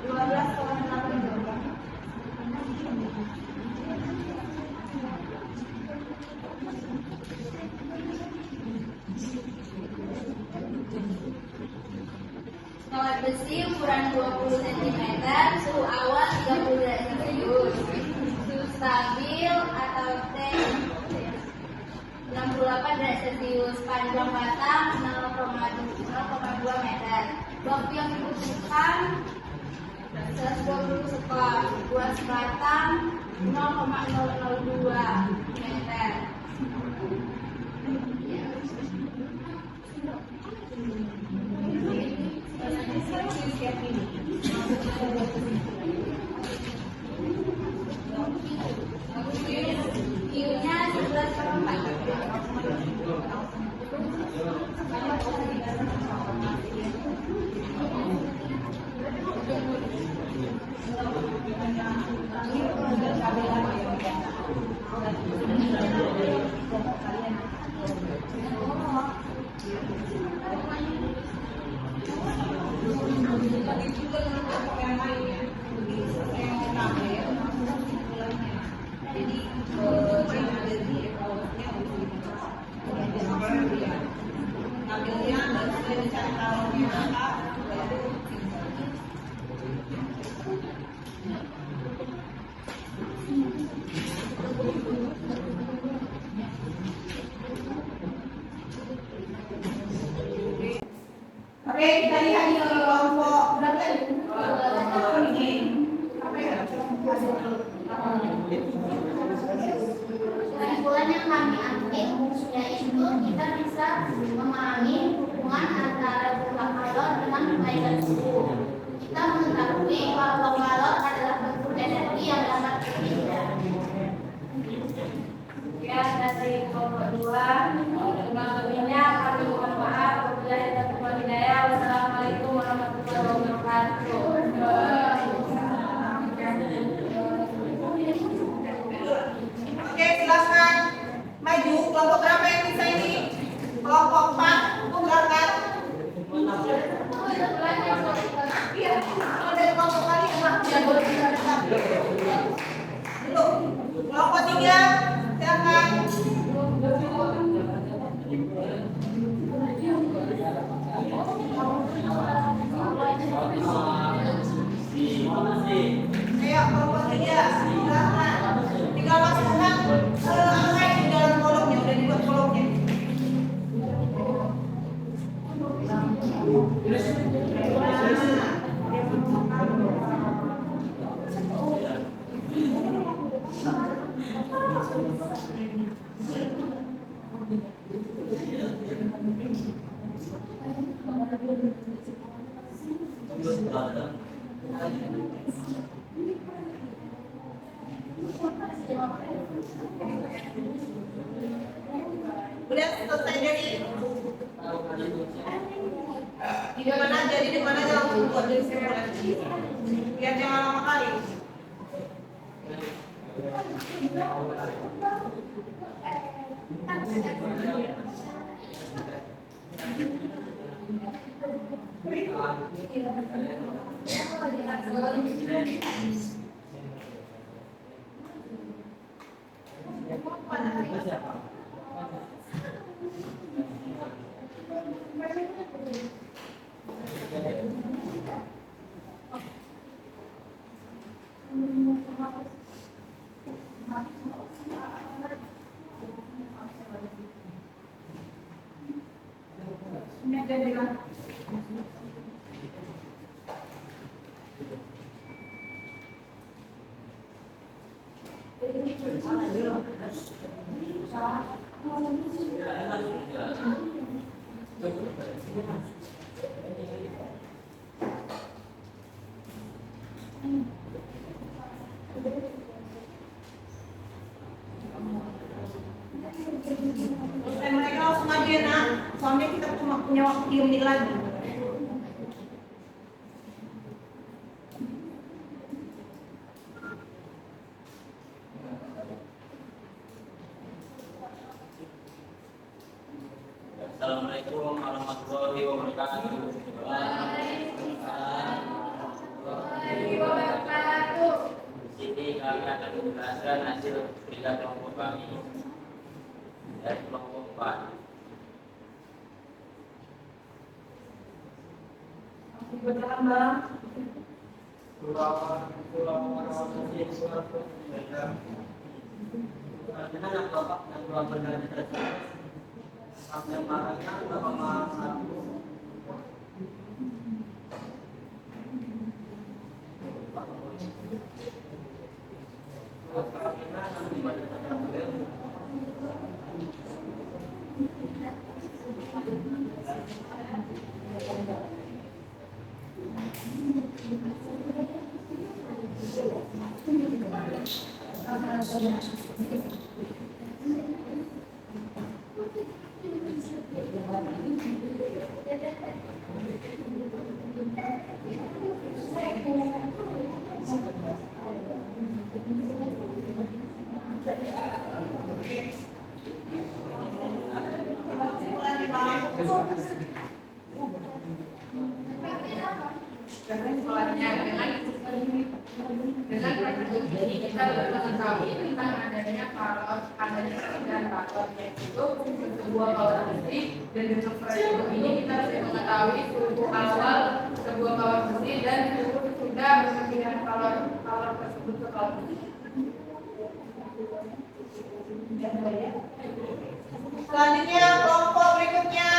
12,8 joule. Kawat besi ukuran 20 cm, suhu awal 30 derajat Celcius. Suhu stabil atau T 68 derajat Celcius. Panjang batang 0,2 meter. Waktu yang dibutuhkan 120 sekon. Luas batang 0,002 meter. Q-nya Oke, kita lihat di kelompok berapa ini? Kesimpulan yang kami ambil yaitu kita bisa memahami hubungan antara jumlah kalor dengan perbaikan suhu. Kita mengetahui bahwa kalor adalah bentuk energi yang dapat berpindah. Ya, dari kelompok 2. Dengan lebihnya kami mohon maaf. Wabillahi taufiq wal hidayah. Wassalamualaikum warahmatullahi wabarakatuh. Oke, silakan maju. Kelompok berapa yang bisa ini? Kelompok 4, silakan. Iya, kalau dari kelompok kali emang yang boleh bisa dekat. Dulu, kelompok 3, silakan. Ayo, kelompok 3, silakan. Tinggal masukkan angka yang di dalam kolomnya, udah dibuat kolomnya. Udah selesai jadi di mana aja langsung buat dari simpulan. Biar jangan lama kali. Mereka langsung aja ya, nak. Soalnya kita cuma punya waktu 3 menit lagi. Assalamualaikum warahmatullahi wabarakatuh. Di sini kami akan menjelaskan hasil kerja kelompok kami dari kelompok 4. Berjalan bang. Dengan Bapak dan keluarga dari tersebut sampai marahnya Bapak marah Dengan perhitungan ini kita baru mengetahui tentang adanya balon dan balon yaitu sebuah balon besi, dan dengan perhitungan ini kita bisa mengetahui suhu awal sebuah balon besi dan suhu sudah berpindah balon tersebut ke balon besi. Selanjutnya kelompok berikutnya.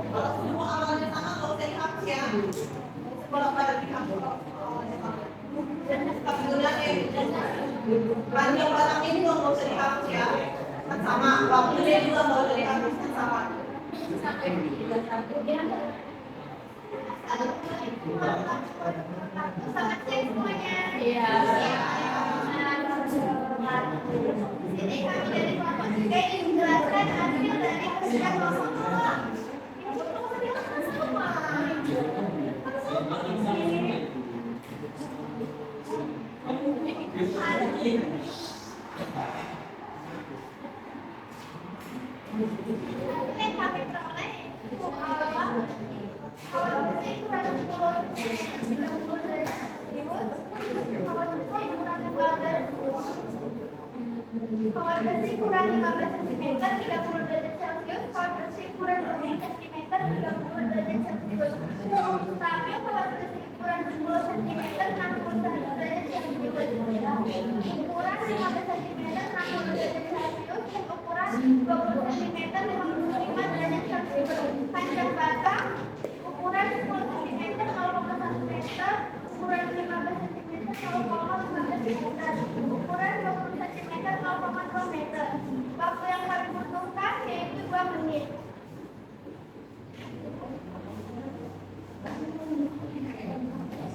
Kalau semua awalnya sama nggak usah dihapus ya. Kalau pada dihapus kebetulan panjang batang ini nggak usah dihapus ya. Kan sama. Waktunya juga nggak usah dihapus kan sama. Selamat siang semuanya. Iya. Di sini kami dari kelompok 3 ingin menjelaskan hasil dari kerja kelompok 2. Yang kami peroleh Kawat bersih kurang 15 cm 30 derajat Celcius, kawat bersih kurang 20 cm 30 derajat Celcius. Tapi kawat bersih kurang 10 cm 60 derajat Celcius. Ukuran 15 cm 60 derajat Celcius, ukuran 20 cm 55 derajat Celcius. Panjang batang ukuran 10 cm 0,1 meter, ukuran 15 cm 0,15 meter, ukuran 20 cm 0,2 meter. Waktu yang kami butuhkan yaitu 2 menit.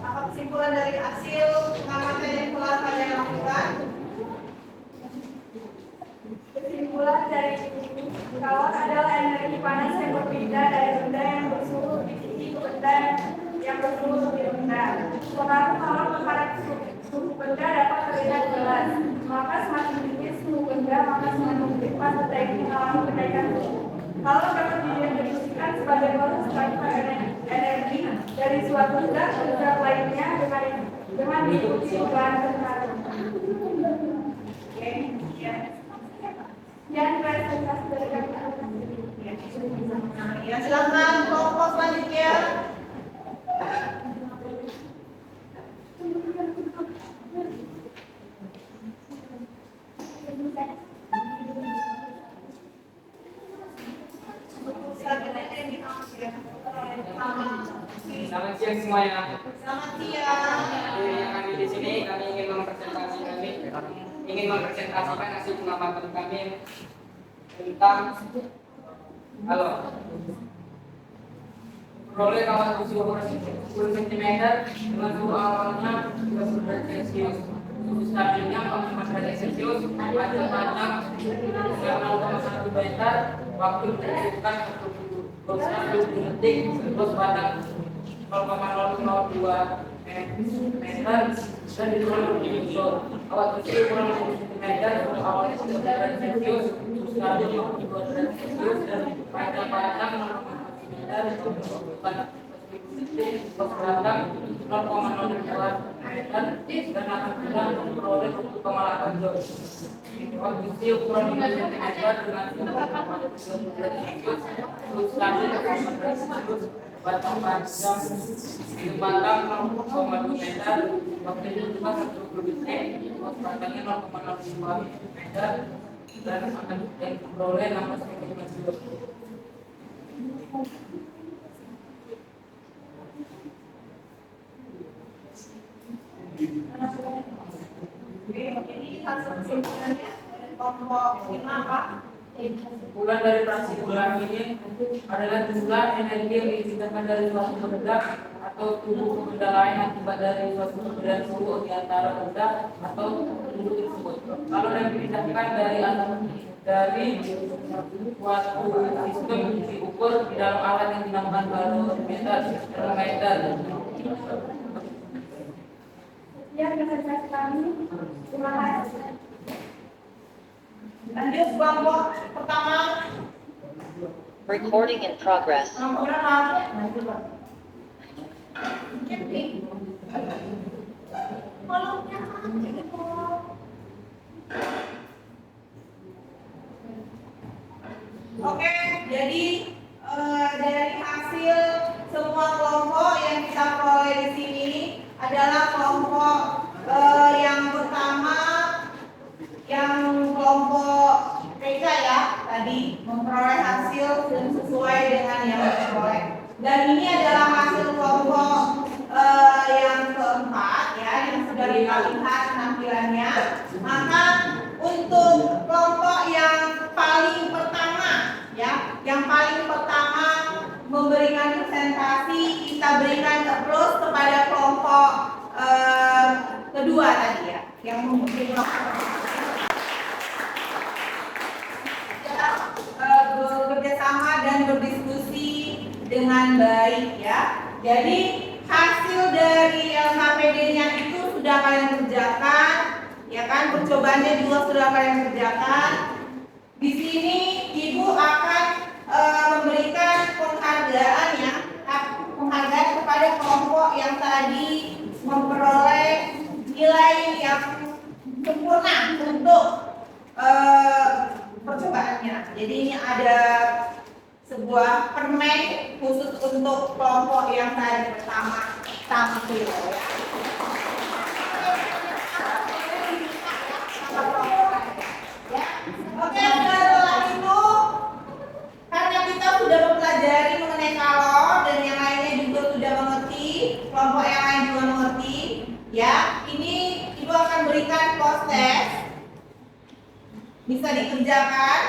Apa kesimpulan dari hasil pengamatan yang telah kalian lakukan? Kesimpulan dari kawat adalah energi panas yang berpindah dari benda yang bersuhu lebih tinggi ke benda yang bersuhu lebih rendah. Pengaruh kawat terhadap suhu benda dapat terlihat jelas. Maka semakin tinggi suhu benda, maka semakin cepat benda ini mengalami kenaikan suhu. Kalau dapat didefinisikan sebagai proses transfer energi dari suatu benda ke benda lainnya dengan diikuti bahan tertentu. Oke, ya. dan presentasi dari atas. Ya, silakan kelompok selanjutnya. Selamat siang semuanya. Selamat siang. Kami di sini ingin mempresentasikan hasil pengamatan kami tentang peroleh kawat usia ukuran 10 cm dengan suhu awalnya 30 derajat Celcius. Suhu stabilnya 4 derajat Celcius, hasil panjang 0,1 meter, waktu dibutuhkan 20 detik, terus panjang 0,002 meter dan diturunkan di unsur. Kawat usia ukuran 10 cm awalnya 30 derajat Celcius, suhu stabil 42 derajat Celcius dan panjang 0,1 meter, berpandang 0,02 meter dan akan kurang memperoleh 1,8 joule. Waktu usia ukuran 5 cm dengan substansi batang panjang batang 0,2 meter, waktu itu juga 10 detik, batangnya 0,02 meter dan akan memperoleh 16,5 joule. Ini hasil kesimpulannya kelompok 5 apa? Kesimpulan dari prasimpulan ini adalah jumlah energi yang dihasilkan dari suatu benda atau tubuh benda lain akibat dari suatu perbedaan suhu di antara benda atau tubuh tersebut. Kalau dipisahkan dari suatu sistem diukur di dalam alat yang dinamakan barometer, termometer. Ya, presentasi kami. Terima kasih. Lanjut kelompok pertama. Recording in progress. Kelompok berapa? Oke, jadi dari hasil semua kelompok yang kita peroleh di sini adalah kelompok yang pertama, yang kelompok PK ya, tadi memperoleh hasil sesuai dengan yang diperoleh. Dan ini adalah hasil kelompok yang keempat ya, yang sudah kita lihat tampilannya. Maka untuk kelompok yang paling pertama ya, yang paling pertama memberikan presentasi, kita berikan applause kepada kelompok kedua tadi ya, yang memberikan bekerjasama dan berdiskusi dengan baik ya. Jadi hasil dari LKPD-nya itu sudah kalian kerjakan, ya kan? Percobaannya juga sudah kalian kerjakan. Di sini Ibu akan memberikan penghargaan ya, penghargaan kepada kelompok yang tadi memperoleh nilai yang sempurna untuk percobaannya. Jadi ini ada sebuah permen khusus untuk kelompok yang tadi pertama tampil ya. Oke, setelah itu karena kita sudah mempelajari mengenai kalor dan yang lainnya juga sudah mengerti, kelompok yang lain juga mengerti ya. Ini Ibu akan berikan post test, bisa dikerjakan.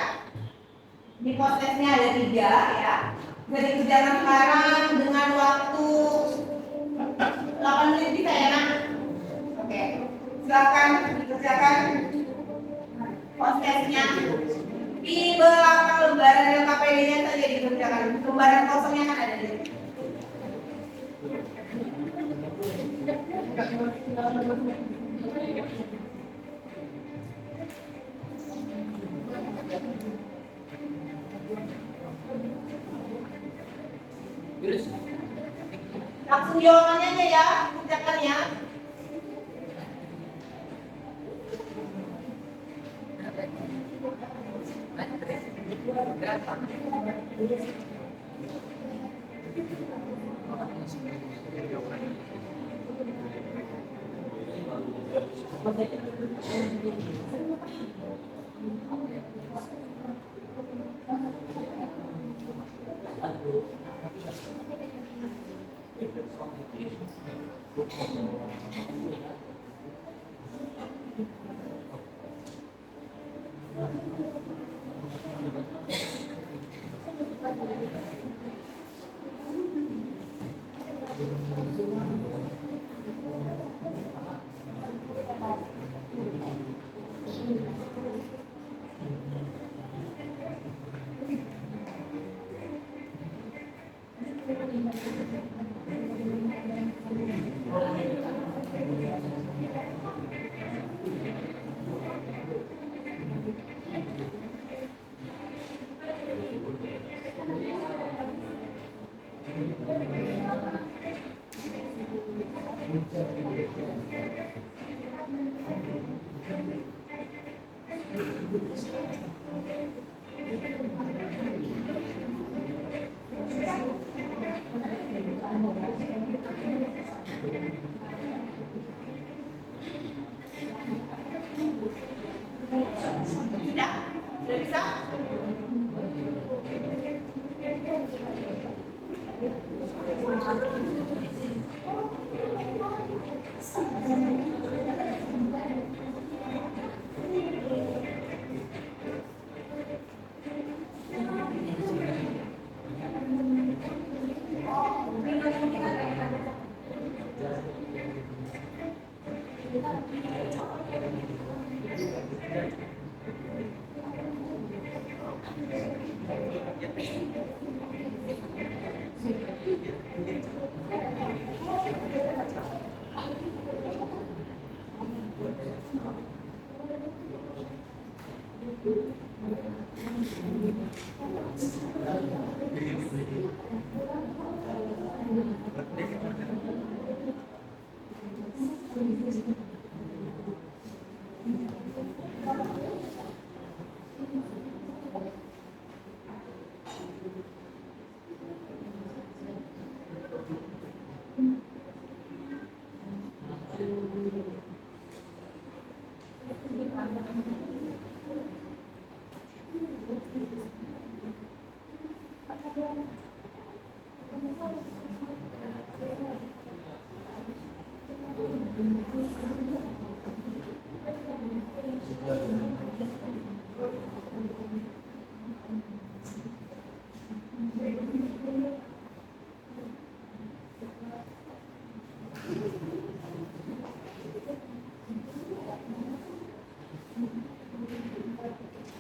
Di post testnya ada 3 ya, bisa dikerjakan sekarang dengan waktu 8 menit bisa ya nak? Oke, silakan dikerjakan post testnya. Di belakang lembaran LKPD-nya saja dikerjakan, lembaran kosongnya kan ada di sini. Langsung jawabannya aja ya, kerjakan ya. Sudah? Sudah bisa?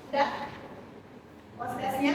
Sudah? Prosesnya?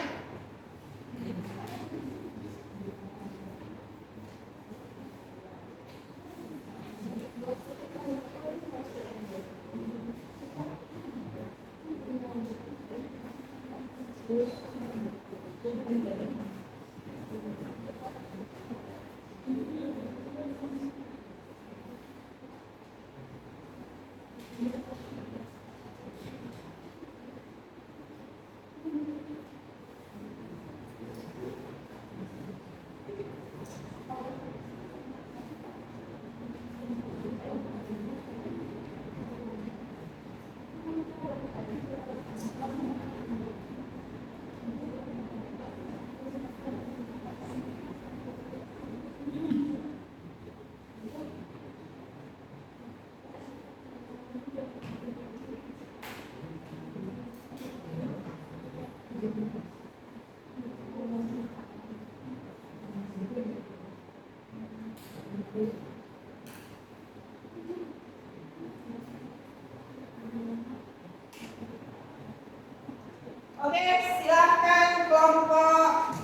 Oke, silakan kelompok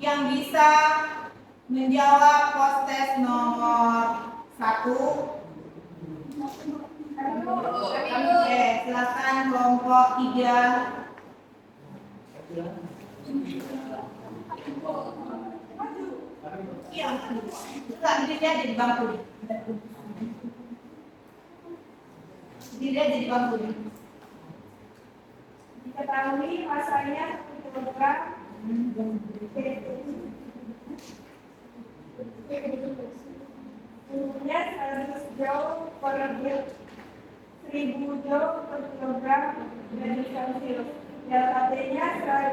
yang bisa menjawab postes nomor 1. Oke, silakan kelompok 3. Iya, enggak, diri aja di bangku. Diri aja di bangku. Diketahui masanya 1 kilogram Suhunya 100 joule per 1000 joule per kilogram derajat Celcius. Delta T-nya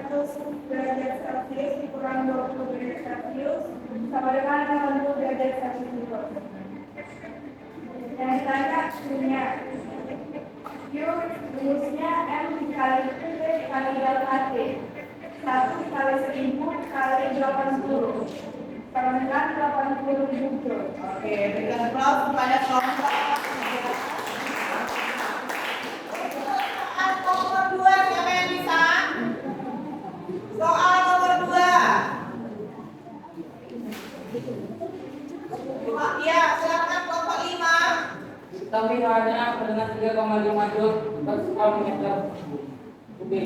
100 derajat Celcius dikurang 20 derajat Celcius sama dengan 80 derajat Celcius. Yang ditanya Q-nya. Q rumusnya M dikali T dikali delta T. 1 dikali 1000 kali 80 sama dengan 80.000 joule. Oke, berikan aplaus kepada kelompok. Soal nomor 2, siapa yang bisa? Soal nomor 2. Ya, silakan kelompok 5. Tapi hanya dengan 3,5 joule per skala meter kubik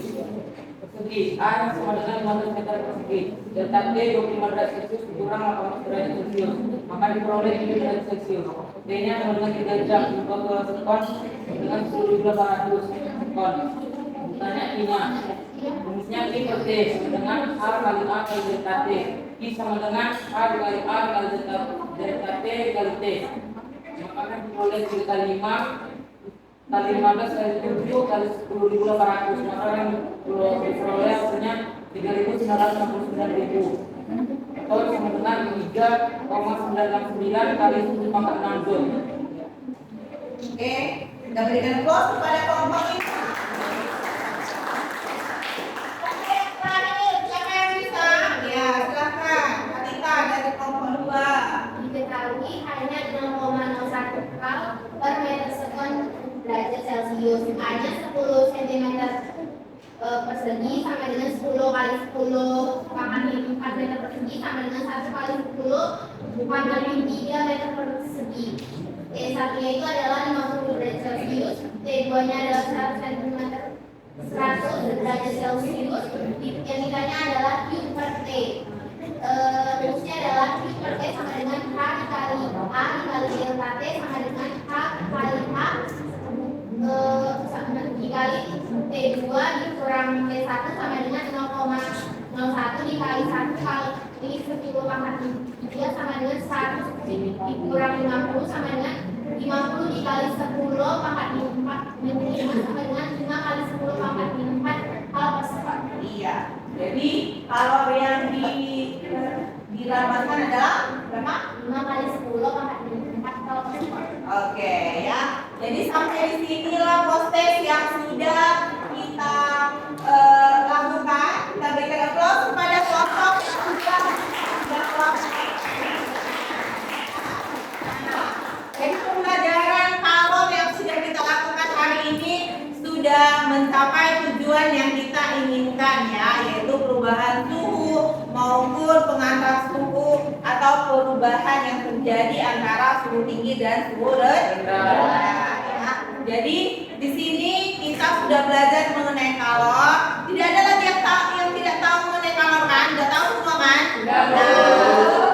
persegi. A yang sama dengan 15 meter persegi. Delta T 25 derajat Celcius dikurang 18 derajat Celcius. Maka diperoleh 7 derajat Celcius. D-nya sama dengan 3 jam dibuat ke sekon dengan 10.800 sekon. Tanya I-nya. Rumusnya I per T sama dengan A kali A kali delta T. I sama dengan A dikali A dikali delta T dikali T. Maka diperoleh 3 kali 5 kali 15 kali 7 kali 10.800. Maka yang diperoleh hasilnya 3.969.000 atau sama dengan 3,969 kali 10 joule. Oke, kita berikan aplaus kepada kelompok 5. Oke, yang terakhir, siapa yang bisa? Ya, silakan. Katita dari kelompok 2. Diketahui hanya 0,01 kal per meter sekon derajat Celcius. Hanya 10 cm persegi sama dengan 10 kali 10 pangkat 4 meter persegi sama dengan 1 kali 10 pangkat 3 meter persegi. T1 nya itu adalah 50 derajat Celcius, T2 nya adalah 100 cm 100 derajat Celcius. Yang ditanya adalah Q per T. Rumusnya adalah Q per T sama dengan H dikali A dikali delta T sama dengan H kali A dikali T2 dikurang T1 sama dengan 0,01 dikali 1 kali 10 pangkat 3 sama dengan 100 dikurang 50 sama dengan 50 dikali 10 pangkat 4 sama dengan 5 kali 10 pangkat 4 kal per sekon. Iya. Jadi kalau yang dilambangkan adalah berapa? 5 kali 10 pangkat 4 kal per sekon. Oke ya. Jadi sampai di sinilah postes yang sudah kita lakukan. Kita berikan aplaus kepada kelompok yang sudah melakukan. Jadi pembelajaran kalor yang sudah kita lakukan hari ini sudah mencapai tujuan yang kita inginkan ya, yaitu perubahan suhu maupun pengantar suhu atau perubahan yang terjadi antara suhu tinggi dan suhu rendah. Ya. Jadi di sini kita sudah belajar mengenai kalor. Tidak ada lagi yang tidak tahu mengenai kalor kan? Sudah tahu semua kan?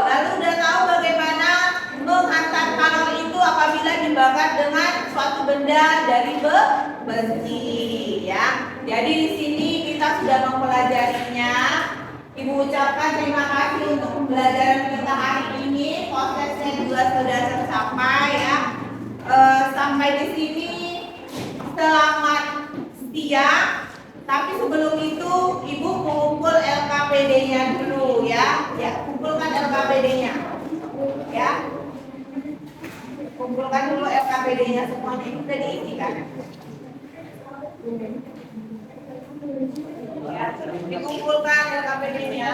Lalu sudah tahu bagaimana menghantar kalor itu apabila dibakar dengan suatu benda dari besi ya. Jadi di sini kita sudah mempelajarinya. Ibu ucapkan terima kasih untuk pembelajaran kita hari ini. Prosesnya juga sudah tercapai ya. Sampai di sini selamat siang. Tapi sebelum itu Ibu mengumpul LKPD-nya dulu ya. Ya, kumpulkan LKPD-nya. Ya. Kumpulkan dulu LKPD-nya semuanya. Itu sudah diisi kan? Ya, dikumpulkan LKPD-nya.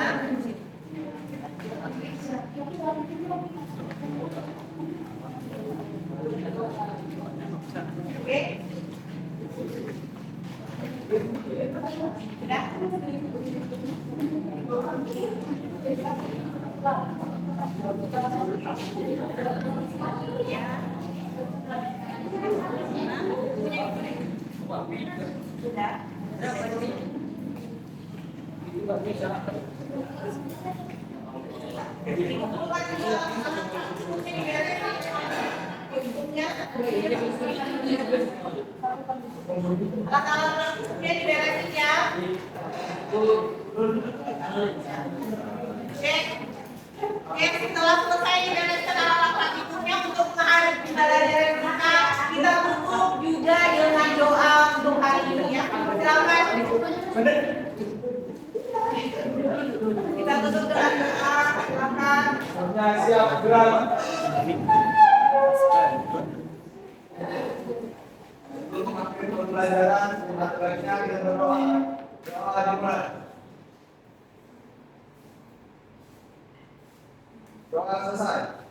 Oke. Sudah? Ya. Sudah? Dikumpulkan juga alat-alat diberesin ya. Oke, setelah selesai dibereskan alat praktikumnya untuk menghadap pembelajaran kita tutup juga dengan doa untuk hari ini ya. Silakan. Kita tutup dengan doa. Silakan. Siap gerak. Untuk mengakhiri pembelajaran, sebaiknya kita berdoa. Doa dimulai. Doa selesai.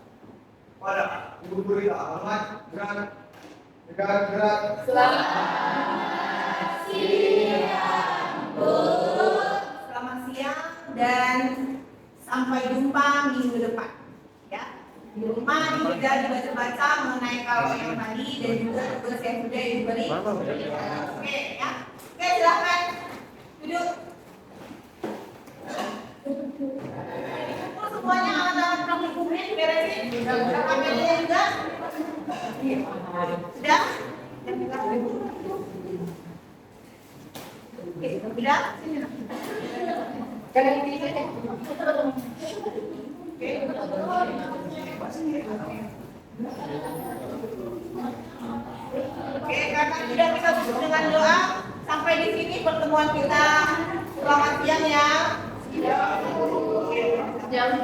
Pada ibu guru kita, hormat, gerak. Selamat siang dan sampai jumpa minggu depan. Ya. Di rumah juga dibaca-baca mengenai kalau yang tadi dan juga tugas yang sudah diberi. Oke ya. Oke silakan duduk. Semuanya alat-alat praktikumnya diberesin. Sudah kameranya juga. Sudah? Oke, sudah? Jangan dipilih. Oke, karena sudah kita tutup dengan doa, sampai di sini pertemuan kita. Selamat siang ya. Jam